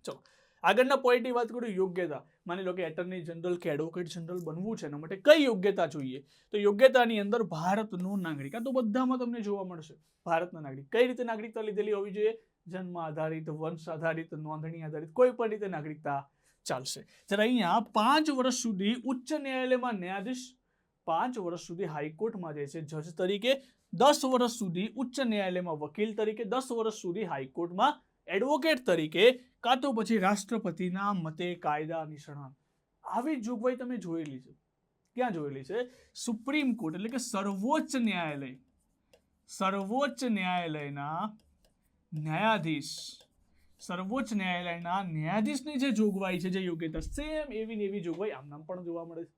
ચલો આગળના પોઈન્ટની વાત કરું. યોગ્યતા. માની લો કે એટર્ની જનરલ કે એડવોકેટ જનરલ બનવું છે, એના માટે કઈ યોગ્યતા જોઈએ? તો યોગ્યતાની અંદર ભારતનો નાગરિક. આ તો બધામાં તમને જોવા મળશે. ભારતના નાગરિક. કઈ રીતે નાગરિકતા લીધેલી હોવી જોઈએ? જન્મ આધારિત, વંશ આધારિત, નોંધણી આધારિત, કોઈ પણ રીતે નાગરિકતા ચાલશે. જ્યારે અહીંયા 5 વર્ષ સુધી ઉચ્ચ ન્યાયાલયમાં ન્યાયાધીશ, 5 વર્ષ સુધી હાઈકોર્ટમાં જે છે જજ તરીકે, 10 વર્ષ સુધી ઉચ્ચ ન્યાયાલયમાં વકીલ તરીકે, 10 વર્ષ સુધી હાઈકોર્ટમાં એડવોકેટ તરીકે, કાં તો પછી રાષ્ટ્રપતિના મતે કાયદા નિષ્ણાત. આવી જોગવાઈ તમે જોયેલી છે. ક્યાં જોયેલી છે? સુપ્રીમ કોર્ટ એટલે કે સર્વોચ્ચ ન્યાયાલય, સર્વોચ્ચ ન્યાયાલયના ન્યાયાધીશ, સર્વોચ્ચ ન્યાયાલયના ન્યાયાધીશની જે જોગવાઈ છે, જે યોગ્યતા, સેમ એવી ને એવી જોગવાઈ આમનામ પણ જોવા મળે છે.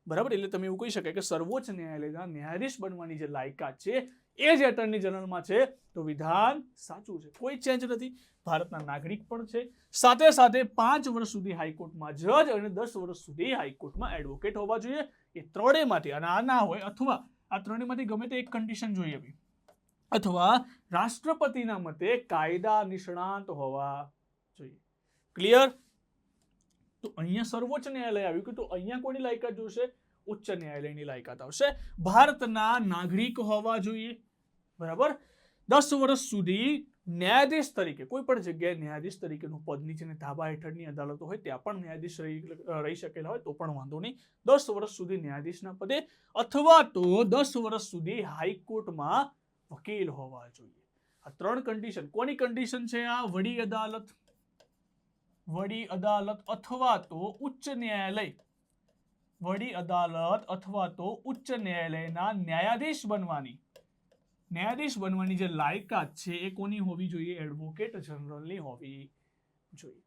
બરાબર. એટલે તમે એવું કહી શકાય કે સર્વોચ્ચ ન્યાયાલયના ન્યાયાધીશ બનવાની જે લાયકાત છે એ જ એટર્ની જનરલમાં છે. તો વિધાન સાચું છે, કોઈ ચેન્જ નથી. ભારતના નાગરિક પણ છે, સાથે સાથે 5 વર્ષ સુધી હાઈકોર્ટમાં જજ અને 10 વર્ષ સુધી હાઈકોર્ટમાં એડવોકેટ હોવા જોઈએ. એ ત્રણેયમાંથી, અને આ ના હોય અથવા આ ત્રણેયમાંથી ગમે તે એક કન્ડિશન જોઈએ, અથવા રાષ્ટ્રપતિના મતે કાયદા નિષ્ણાત હોવા જોઈએ. ક્લિયર? તો અહીંયા સર્વોચ્ચ ન્યાયાલય આવ્યું કે તો અહીંયા કોની લાયકાત જોશે? ઉચ્ચ ન્યાયાલયની લાયકાત આવશે. ભારતના નાગરિક હોવા જોઈએ. બરાબર. 10 વર્ષ સુધી ન્યાયાધીશ તરીકે, કોઈ પણ જગ્યાએ ન્યાયાધીશ તરીકેનું પદ નીચેની ધાબા હેઠળની અદાલતો હોય ત્યાં પણ ન્યાયાધીશ રહી શકેલા હોય તો પણ વાંધો નહીં. 10 વર્ષ સુધી ન્યાયાધીશના પદે, અથવા તો 10 વર્ષ સુધી હાઈકોર્ટમાં વકીલ હોવા જોઈએ. આ 3 કન્ડિશન. કોની કન્ડિશન છે આ? વડી અદાલત, વડી અદાલત અથવા તો ઉચ્ચ ન્યાયાલય, વડી અદાલત અથવા તો ઉચ્ચ ન્યાયાલયના ન્યાયાધીશ બનવાની જે લાયકાત છે એ કોની હોવી જોઈએ? એડવોકેટ જનરલની હોવી જોઈએ.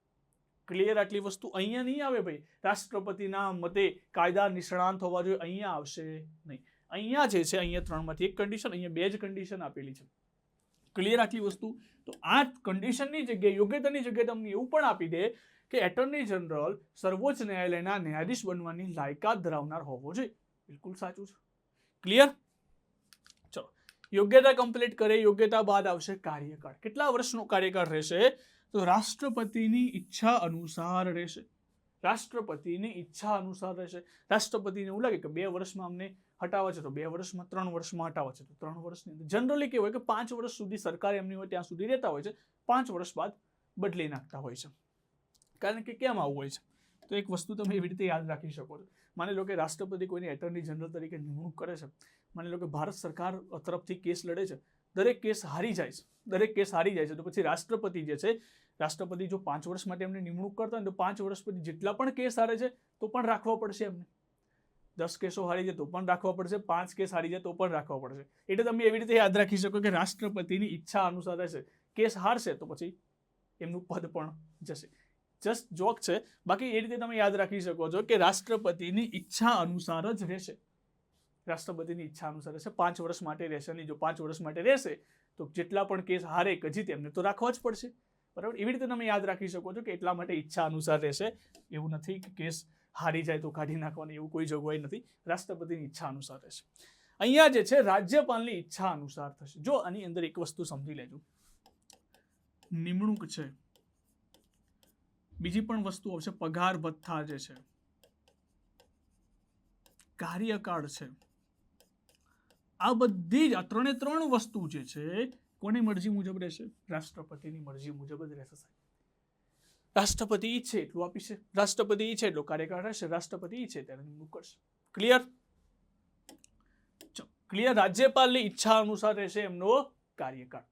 ક્લિયર આટલી વસ્તુ અહીંયા નહીં આવે ભાઈ. રાષ્ટ્રપતિના મતે કાયદા નિષ્ણાંત હોવા જોઈએ, અહીંયા આવશે નહીં. અહીંયા જે છે અહીંયા 3માંથી 1 કન્ડિશન, અહીંયા 2 જ કન્ડિશન આપેલી છે. ક્લિયર આટલી વસ્તુ. તો આ કન્ડિશનની જગ્યાએ યોગ્યતાની જગ્યાએ તમને એવું પણ આપી દે કે એટર્ની જનરલ સર્વોચ્ચ ન્યાયાલયના ન્યાયાધીશ બનવાની લાયકાત ધરાવનાર હોવો જોઈએ. બિલકુલ સાચું છે. ક્લિયર. ચલો, યોગ્યતા કમ્પ્લીટ કરે. યોગ્યતા બાદ આવશે કાર્યકાળ. કેટલા વર્ષનો કાર્યકાળ રહેશે? તો રાષ્ટ્રપતિની ઈચ્છા અનુસાર રહેશે. રાષ્ટ્રપતિની ઈચ્છા અનુસાર રહેશે. રાષ્ટ્રપતિને એવું લાગે કે 2 વર્ષમાં અમને હટાવવા છે તો 2 વર્ષમાં, 3 વર્ષમાં હટાવવા છે તો 3 વર્ષની અંદર. જનરલી કેવું હોય કે 5 વર્ષ સુધી સરકાર એમની હોય ત્યાં સુધી રહેતા હોય છે. 5 વર્ષ બાદ બદલી નાખતા હોય છે. કારણ કે કેમ આવું હોય છે? તો એક વસ્તુ તમે એવી રીતે યાદ રાખી શકો છો. માની લો કે રાષ્ટ્રપતિ કોઈની એટર્ની જનરલ તરીકે નિમણૂક કરે છે. માની લો કે ભારત સરકાર તરફથી કેસ લડે છે. દરેક કેસ હારી જાય છે. દરેક કેસ હારી જાય છે તો પછી રાષ્ટ્રપતિ જે છે, રાષ્ટ્રપતિ જો 5 વર્ષ માટે એમને નિમણૂક કરતા હોય તો 5 વર્ષ પછી જેટલા પણ કેસ હારે છે તો પણ રાખવા પડશે એમને. 10 કેસો હારી જાય તો પણ રાખવા પડશે, 5 કેસ હારી જાય તો પણ રાખવા પડશે. એટલે તમે એવી રીતે યાદ રાખી શકો કે રાષ્ટ્રપતિની ઈચ્છા અનુસાર રહેશે. કેસ હારશે તો પછી એમનું પદ પણ જશે. જસ્ટ જોક છે. બાકી એ રીતે તમે યાદ રાખી શકો છો કે રાષ્ટ્રપતિની ઈચ્છા અનુસાર જ રહેશે. રાષ્ટ્રપતિની ઈચ્છા અનુસાર રહેશે. 5 વર્ષ માટે રહેશે નહીં. જો 5 વર્ષ માટે રહેશે તો જેટલા પણ કેસ હારે કે જીતે એમને તો રાખવા જ પડશે. બરાબર. એવી રીતે તમે યાદ રાખી શકો છો કે એટલા માટે ઈચ્છા અનુસાર રહેશે. એવું નથી કે કેસ હારી જાય તો કાઢી નાખવાની, એવું કોઈ જોગવાઈ નથી. રાષ્ટ્રપતિની ઈચ્છા અનુસાર રહેશે. અહીંયા જે છે રાજ્યપાલની ઈચ્છા અનુસાર થશે. જો આની અંદર એક વસ્તુ સમજી લેજો, નિમણૂક છે, બીજી પણ વસ્તુ આવશે, પગાર ભથ્થા જે છે, કાર્યકાળ છે, આ બધી જ 3 વસ્તુ જે છે કોની મરજી મુજબ રહેશે? રાષ્ટ્રપતિની મરજી મુજબ જ રહેશે. રાષ્ટ્રપતિ ઈચ્છે એટલું આપીશે, રાષ્ટ્રપતિ ઈચ્છે એટલો કાર્યકાળ રહેશે, રાષ્ટ્રપતિ ઈચ્છે ત્યારે નિમણૂક કરશે. ક્લિયર? ચલો, ક્લિયર. રાજ્યપાલની ઈચ્છા અનુસાર રહેશે એમનો કાર્યકાળ.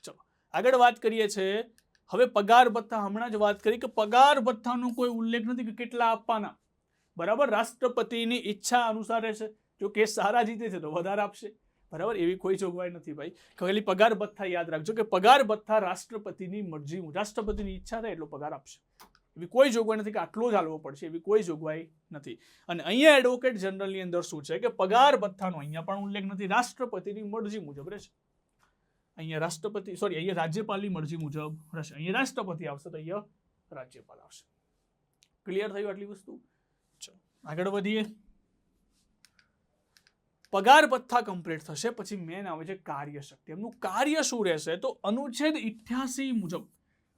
ચલો આગળ વાત કરીએ છીએ. હવે પગાર ભથ્થા, હમણાં જ વાત કરી કે પગાર ભથ્થાનો કોઈ ઉલ્લેખ નથી કે કેટલા આપવાના. બરાબર. રાષ્ટ્રપતિની ઈચ્છા અનુસાર રહેશે. જો કેસ સારા જીતે છે તો વધારે આપશે. બરાબર. એવી કોઈ જોગવાઈ નથી ભાઈ. ખાલી પગાર ભથ્થા યાદ રાખજો કે પગાર ભથ્થા રાષ્ટ્રપતિની મરજી, રાષ્ટ્રપતિની ઈચ્છા થાય એટલો પગાર આપશે. એવી કોઈ જોગવાઈ નથી કે આટલો જ હાલવો પડશે. એવી કોઈ જોગવાઈ નથી. અને અહીંયા એડવોકેટ જનરલની અંદર શું છે કે પગાર ભથ્થાનો અહીંયા પણ ઉલ્લેખ નથી. રાષ્ટ્રપતિની મરજી મુજબ રહેશે. અહીંયા રાષ્ટ્રપતિ, સોરી, અહીંયા રાજ્યપાલની મરજી મુજબ રહેશે. અહીંયા રાષ્ટ્રપતિ આવશે તો અહીંયા રાજ્યપાલ આવશે. ક્લિયર થયું આટલી વસ્તુ? ચલો આગળ વધીએ. પગાર ભથ્થા કમ્પ્લીટ થશે પછી મેન આવે છે કાર્યશક્તિ. એમનું કાર્ય શું રહેશે? તો અનુચ્છેદ 88 મુજબ,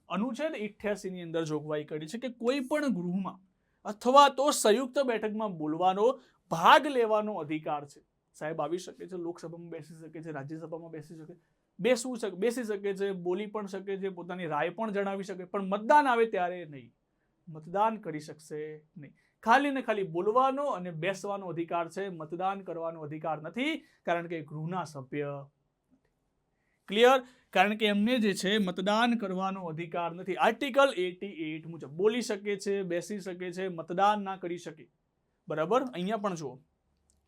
અનુચ્છેદ 88 ની અંદર જોગવાઈ કરી છે કે કોઈ પણ ગૃહમાં અથવા તો સંયુક્ત બેઠકમાં બોલવાનો, ભાગ લેવાનો અધિકાર છે. સાહેબ આવી શકે છે, લોકસભામાં બેસી શકે છે, રાજ્યસભામાં બેસી શકે, બેસી શકે છે, બોલી પણ શકે છે, પોતાની રાય પણ જણાવી શકે, પણ મતદાન આવે ત્યારે નહીં. મતદાન કરી શકશે નહીં. ખાલી ને ખાલી બોલવાનો અને બેસવાનો અધિકાર છે, મતદાન કરવાનો અધિકાર નથી, કારણ કે ગૃહના સભ્ય. ક્લિયર? કારણ કે એમને જે છે મતદાન કરવાનો અધિકાર નથી. આર્ટિકલ 88 મુજબ બોલી શકે છે, બેસી શકે છે, મતદાન ના કરી શકે. બરાબર. અહીંયા પણ જુઓ,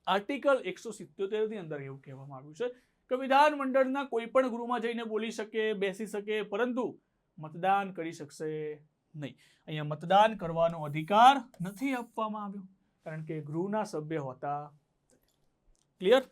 આર્ટિકલ 177 ની અંદર એવું કહેવામાં આવ્યું છે કે વિધાનમંડળના કોઈ પણ ગૃહમાં જઈને બોલી શકે, બેસી શકે, પરંતુ મતદાન કરી શકશે નહીં. અહીંયા મતદાન કરવાનો અધિકાર નથી આપવામાં આવ્યો, કારણ કે ગૃહના સભ્ય હોતા. ક્લિયર?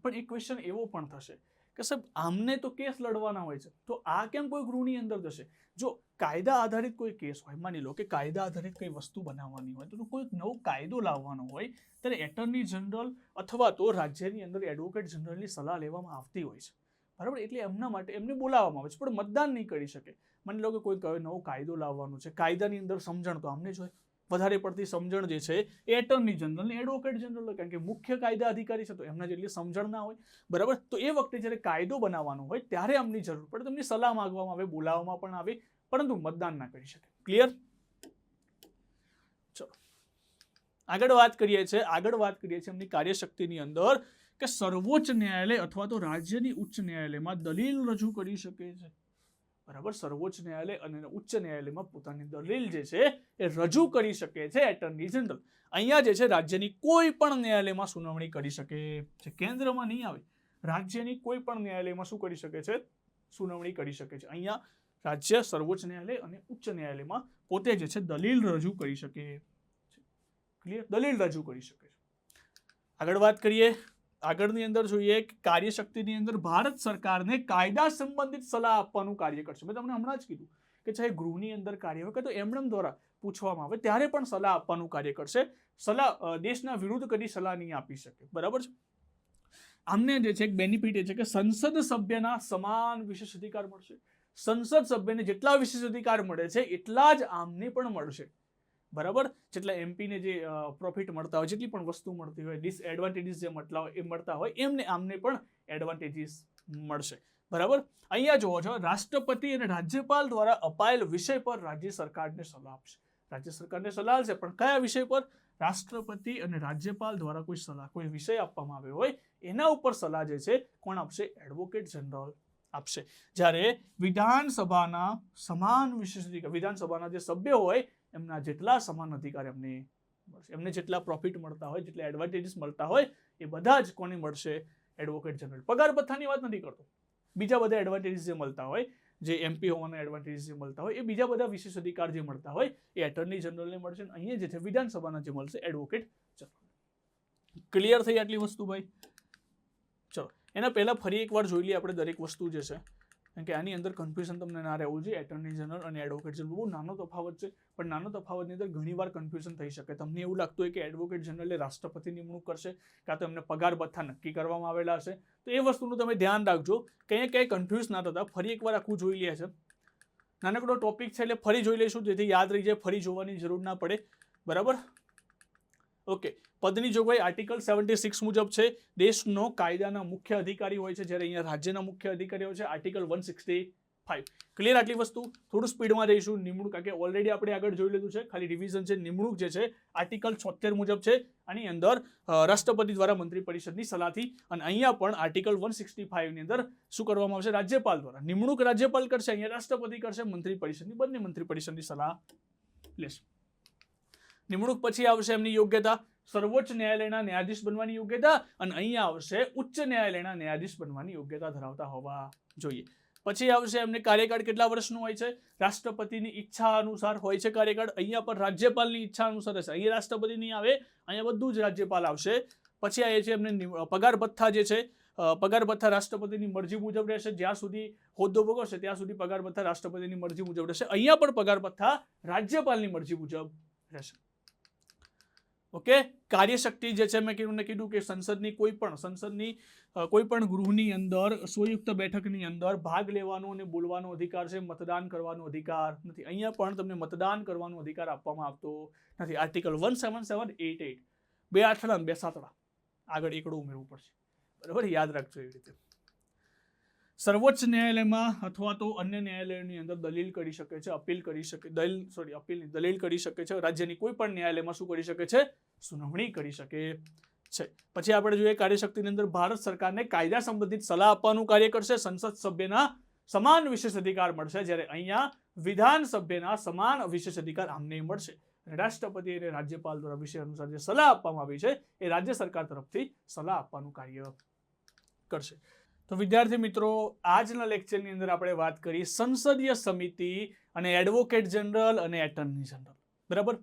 પણ એક ક્વેશ્ચન એવો પણ થશે કે સાહેબ આમને તો કેસ લડવાના હોય છે, તો આ કેમ કોઈ ગૃહની અંદર જશે? જો કાયદા આધારિત કોઈ કેસ હોય, માની લો કે કાયદા આધારિત કઈ વસ્તુ બનાવવાની હોય, તો કોઈ નવો કાયદો લાવવાનો હોય ત્યારે એટર્ની જનરલ અથવા તો રાજ્યની અંદર એડવોકેટ જનરલની સલાહ લેવામાં આવતી હોય છે. બરાબર. એટલે એમના માટે એમને બોલાવવામાં આવે છે, પણ મતદાન નહીં કરી શકે. માની લો કે કોઈ કહે નવો કાયદો લાવવાનો છે, કાયદાની અંદર સમજણ તો આમને જ હોય. વધારે પડતી સમજણ જે છે એ એટર્ની જનરલ ને એડવોકેટ જનરલ, કારણ કે મુખ્ય કાયદા અધિકારી છે તો એમના જેટલી સમજણ ના હોય. બરાબર. તો એ વખતે જ્યારે કાયદો બનાવવાનો હોય ત્યારે અમની જરૂર પડે, તો એમની સલાહ માંગવામાં આવે, બોલાવવામાં પણ આવે, પરંતુ મતદાન ના કરી શકે. ક્લિયર? ચલો આગળ વાત કરીએ છીએ એમની કાર્યશક્તિની અંદર કે સર્વોચ્ચ ન્યાયાલય અથવા તો રાજ્યની ઉચ્ચ ન્યાયાલયમાં દલીલ રજૂ કરી શકે છે. બરાબર. સર્વોચ્ચ ન્યાયાલય અને ઉચ્ચ ન્યાયાલયમાં પોતાની દલીલ જે છે એ રજૂ કરી શકે છે એટર્ની જનરલ. અહીંયા જે છે રાજ્યની કોઈ પણ ન્યાયાલયમાં સુનાવણી કરી શકે છે. કેન્દ્રમાં નહીં આવે, રાજ્યની કોઈ પણ ન્યાયાલયમાં શું કરી શકે છે? સુનાવણી કરી શકે છે. અહીંયા રાજ્ય સર્વોચ્ચ ન્યાયાલય અને ઉચ્ચ ન્યાયાલયમાં પોતે જે છે દલીલ રજૂ કરી શકે. ક્લિયર? દલીલ રજૂ કરી શકે છે. આગળ વાત કરીએ. આગળની અંદર જોઈએ કે કાર્યશક્તિની અંદર ભારત સરકારને કાયદા સંબંધિત સલાહ આપવાનું કાર્ય કરશે. મેં તમને હમણાં જ કીધું કે ચાહે ગૃહની અંદર કાર્ય હોય કે તો એમનેમ દ્વારા પૂછવામાં આવે ત્યારે પણ સલાહ આપવાનું કાર્ય કરશે. સલાહ દેશના વિરુદ્ધ કદી સલાહ નહીં આપી શકે. બરાબર છે? આમને જે છે એક બેનિફિટ એ છે કે સંસદ સભ્યના સમાન વિશેષ અધિકાર મળશે. સંસદ સભ્યને જેટલા વિશેષ અધિકાર મળે છે એટલા જ આમને પણ મળશે. બરાબર? જેટલા એમપીને જે પ્રોફિટ મળતા હોય, જેટલી પણ વસ્તુ મળતી હોય, ડિસએડવાન્ટેજીસ જે મળતા હોય એમને આમને પણ એડવાન્ટેજીસ મળશે. બરાબર? અહીંયા જોવો છો રાષ્ટ્રપતિ અને રાજ્યપાલ દ્વારા અપાયેલ વિષય પર રાજ્ય સરકારને સલાહ આપશે. રાજ્ય સરકારને સલાહ આપશે, પણ કયા વિષય પર? રાષ્ટ્રપતિ અને રાજ્યપાલ દ્વારા કોઈ સલાહ, કોઈ વિષય આપવામાં આવ્યો હોય એના ઉપર સલાહ જે છે કોણ આપશે? એડવોકેટ જનરલ આપશે. જ્યારે વિધાનસભાના સમાન વિશેષ અધિકાર, વિધાનસભાના જે સભ્યો હોય એમના જેટલા સમાન અધિકાર એમને મળશે. એમને જેટલા પ્રોફિટ મળતા હોય, જેટલા એડવાન્ટેજીસ મળતા હોય એ બધા જ કોને મળશે? Advocate general. પગાર ભથ્થાની વાત નથી કરતો. બીજા બધા એડવાન્ટેજીસ જે મળતા હોય, જે એમપી હોવાના એડવાન્ટેજીસ જે મળતા હોય, એ બીજા બધા વિશેષ અધિકાર જે મળતા હોય એ એટર્ની જનરલને મળશે. અહીંયા જે છે વિધાનસભાના જે મળશે એડવોકેટ જનરલ. ક્લિયર થઈ આટલી વસ્તુ ભાઈ? ચલો એના પહેલા ફરી એકવાર જોઈ લઈએ આપણે દરેક વસ્તુ જે છે, કારણ કે આની અંદર કન્ફ્યુઝન તમને ના રહેવું જોઈએ. એટર્ની જનરલ અને એડવોકેટ જનરલ બહુ નાનો તફાવત છે, પણ નાનો તફાવતની અંદર ઘણીવાર કન્ફ્યુઝન થઈ શકે. તમને એવું લાગતું હોય કે એડવોકેટ જનરલે રાષ્ટ્રપતિ નિમણૂક કરશે કાં તો એમને પગાર ભથ્થા નક્કી કરવામાં આવેલા હશે, તો એ વસ્તુનું તમે ધ્યાન રાખજો. ક્યાંય કન્ફ્યુઝ ના થતા. ફરી એકવાર આખું જોઈ લે છે. નાનકડો ટોપિક છે એટલે ફરી જોઈ લઈશું જેથી યાદ રહી જાય, ફરી જોવાની જરૂર ના પડે. બરાબર? ઓકે. પદની જોગવાઈ આર્ટિકલ 76 મુજબ છે. દેશનો કાયદાના મુખ્ય અધિકારી હોય છે, જ્યારે અહીંયા રાજ્યના મુખ્ય અધિકારી હોય છે આર્ટિકલ 165. ક્લિયર આટલી વસ્તુ? થોડું સ્પીડમાં જઈશું. નિમણૂક, કારણ કે ઓલરેડી આપણે આગળ જોઈ લીધું છે, ખાલી રિવિઝન છે. નિમણૂક જે છે આર્ટિકલ 76 મુજબ છે. આની અંદર રાષ્ટ્રપતિ દ્વારા મંત્રી પરિષદની સલાહથી, અને અહીંયા પણ આર્ટિકલ 165 ની અંદર શું કરવામાં આવશે? રાજ્યપાલ દ્વારા. નિમણૂક રાજ્યપાલ કરશે, અહીંયા રાષ્ટ્રપતિ કરશે. મંત્રી પરિષદની, બંને મંત્રી પરિષદની સલાહ લેશે. નિમણૂક પછી આવશે એમની યોગ્યતા. સર્વોચ્ચ ન્યાયાલયના ન્યાયાધીશ બનવાની યોગ્યતા, અને અહીંયા આવશે ઉચ્ચ ન્યાયાલયના ન્યાયાધીશ બનવાની યોગ્યતા ધરાવતા હોવા જોઈએ. પછી આવશે એમને કાર્યકાળ કેટલા વર્ષનું હોય છે? રાષ્ટ્રપતિની ઈચ્છા અનુસાર હોય છે કાર્યકાળ. અહીંયા પર રાજ્યપાલની ઈચ્છા અનુસાર હશે. અહીંયા રાષ્ટ્રપતિ નહીં આવે, અહીંયા બધું જ રાજ્યપાલ આવશે. પછી આ છે એમને પગાર ભથ્થા જે છે, પગાર ભથ્થા રાષ્ટ્રપતિની મરજી મુજબ રહેશે. જ્યાં સુધી હોદ્દો ભોગવશે ત્યાં સુધી પગાર ભથ્થા રાષ્ટ્રપતિની મરજી મુજબ રહેશે. અહીંયા પણ પગાર ભથ્થા રાજ્યપાલની મરજી મુજબ રહેશે. ઓકે. કાર્યશક્તિ જે છે મેં કીધું કે સંસદની કોઈ પણ ગૃહની અંદર સ્વયુક્ત બેઠકની અંદર ભાગ લેવાનો અને બોલવાનો અધિકાર છે. મતદાન કરવાનો અધિકાર નથી. અહીંયા પણ તમને મતદાન કરવાનો અધિકાર આપવામાં આવતો નથી. આર્ટિકલ 17788, 2 આઠડા અને 2 સાતડા, આગળ એકડું ઉમેરવું પડશે. બરાબર? યાદ રાખજો એવી રીતે. સર્વોચ્ચ ન્યાયાલયમાં અથવા તો અન્ય ન્યાયાલયોની અંદર દલીલ કરી શકે છે, અપીલ કરી શકે, દલીલ કરી શકે છે. રાજ્યની કોઈ પણ ન્યાયાલયમાં શું કરી શકે છે? સુનાવણી કરી શકે છે. પછી આપણે જોઈએ કાર્યશક્તિની અંદર ભારત સરકારને કાયદા સંબંધિત સલાહ આપવાનું કાર્ય કરશે. સંસદ સભ્યના સમાન વિશેષ અધિકાર મળશે, જ્યારે અહીંયા વિધાનસભ્યના સમાન વિશેષ અધિકાર આમને મળશે. રાષ્ટ્રપતિ અને રાજ્યપાલ દ્વારા વિષય અનુસાર જે સલાહ આપવામાં આવી છે એ રાજ્ય સરકાર તરફથી સલાહ આપવાનું કાર્ય કરશે. તો વિદ્યાર્થી મિત્રો, આજના લેક્ચરની અંદર આપણે વાત કરી સંસદીય સમિતિ અને એડવોકેટ જનરલ અને એટર્ની જનરલ. બરાબર?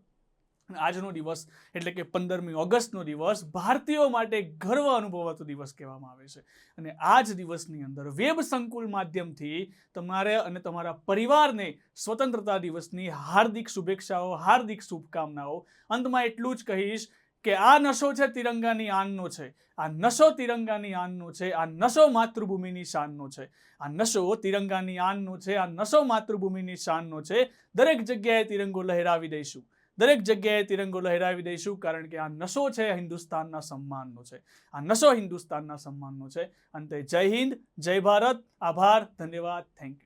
આજનો દિવસ એટલે કે 15મી ઓગસ્ટનો દિવસ ભારતીયો માટે ગર્વ અનુભવાતો દિવસ કહેવામાં આવે છે. અને આ જ દિવસની અંદર વેબ સંકુલ માધ્યમથી તમારે અને તમારા પરિવારને સ્વતંત્રતા દિવસની હાર્દિક શુભેચ્છાઓ, હાર્દિક શુભકામનાઓ. અંતમાં એટલું જ કહીશ કે આ નશો છે તિરંગાની આનનો છે. આ નશો તિરંગાની આનનો છે. આ નશો માતૃભૂમિની શાનનો છે. આ નશો તિરંગાની આનનો છે. આ નશો માતૃભૂમિની શાનનો છે. દરેક જગ્યાએ તિરંગો લહેરાવી દઈશું. દરેક જગ્યાએ તિરંગો લહેરાવી દઈશું, કારણ કે આ નશો છે હિન્દુસ્તાનના સન્માનનો છે. આ નશો હિન્દુસ્તાનના સન્માનનો છે. અંતે જય હિન્દ, જય ભારત. આભાર, ધન્યવાદ, થેન્ક યુ.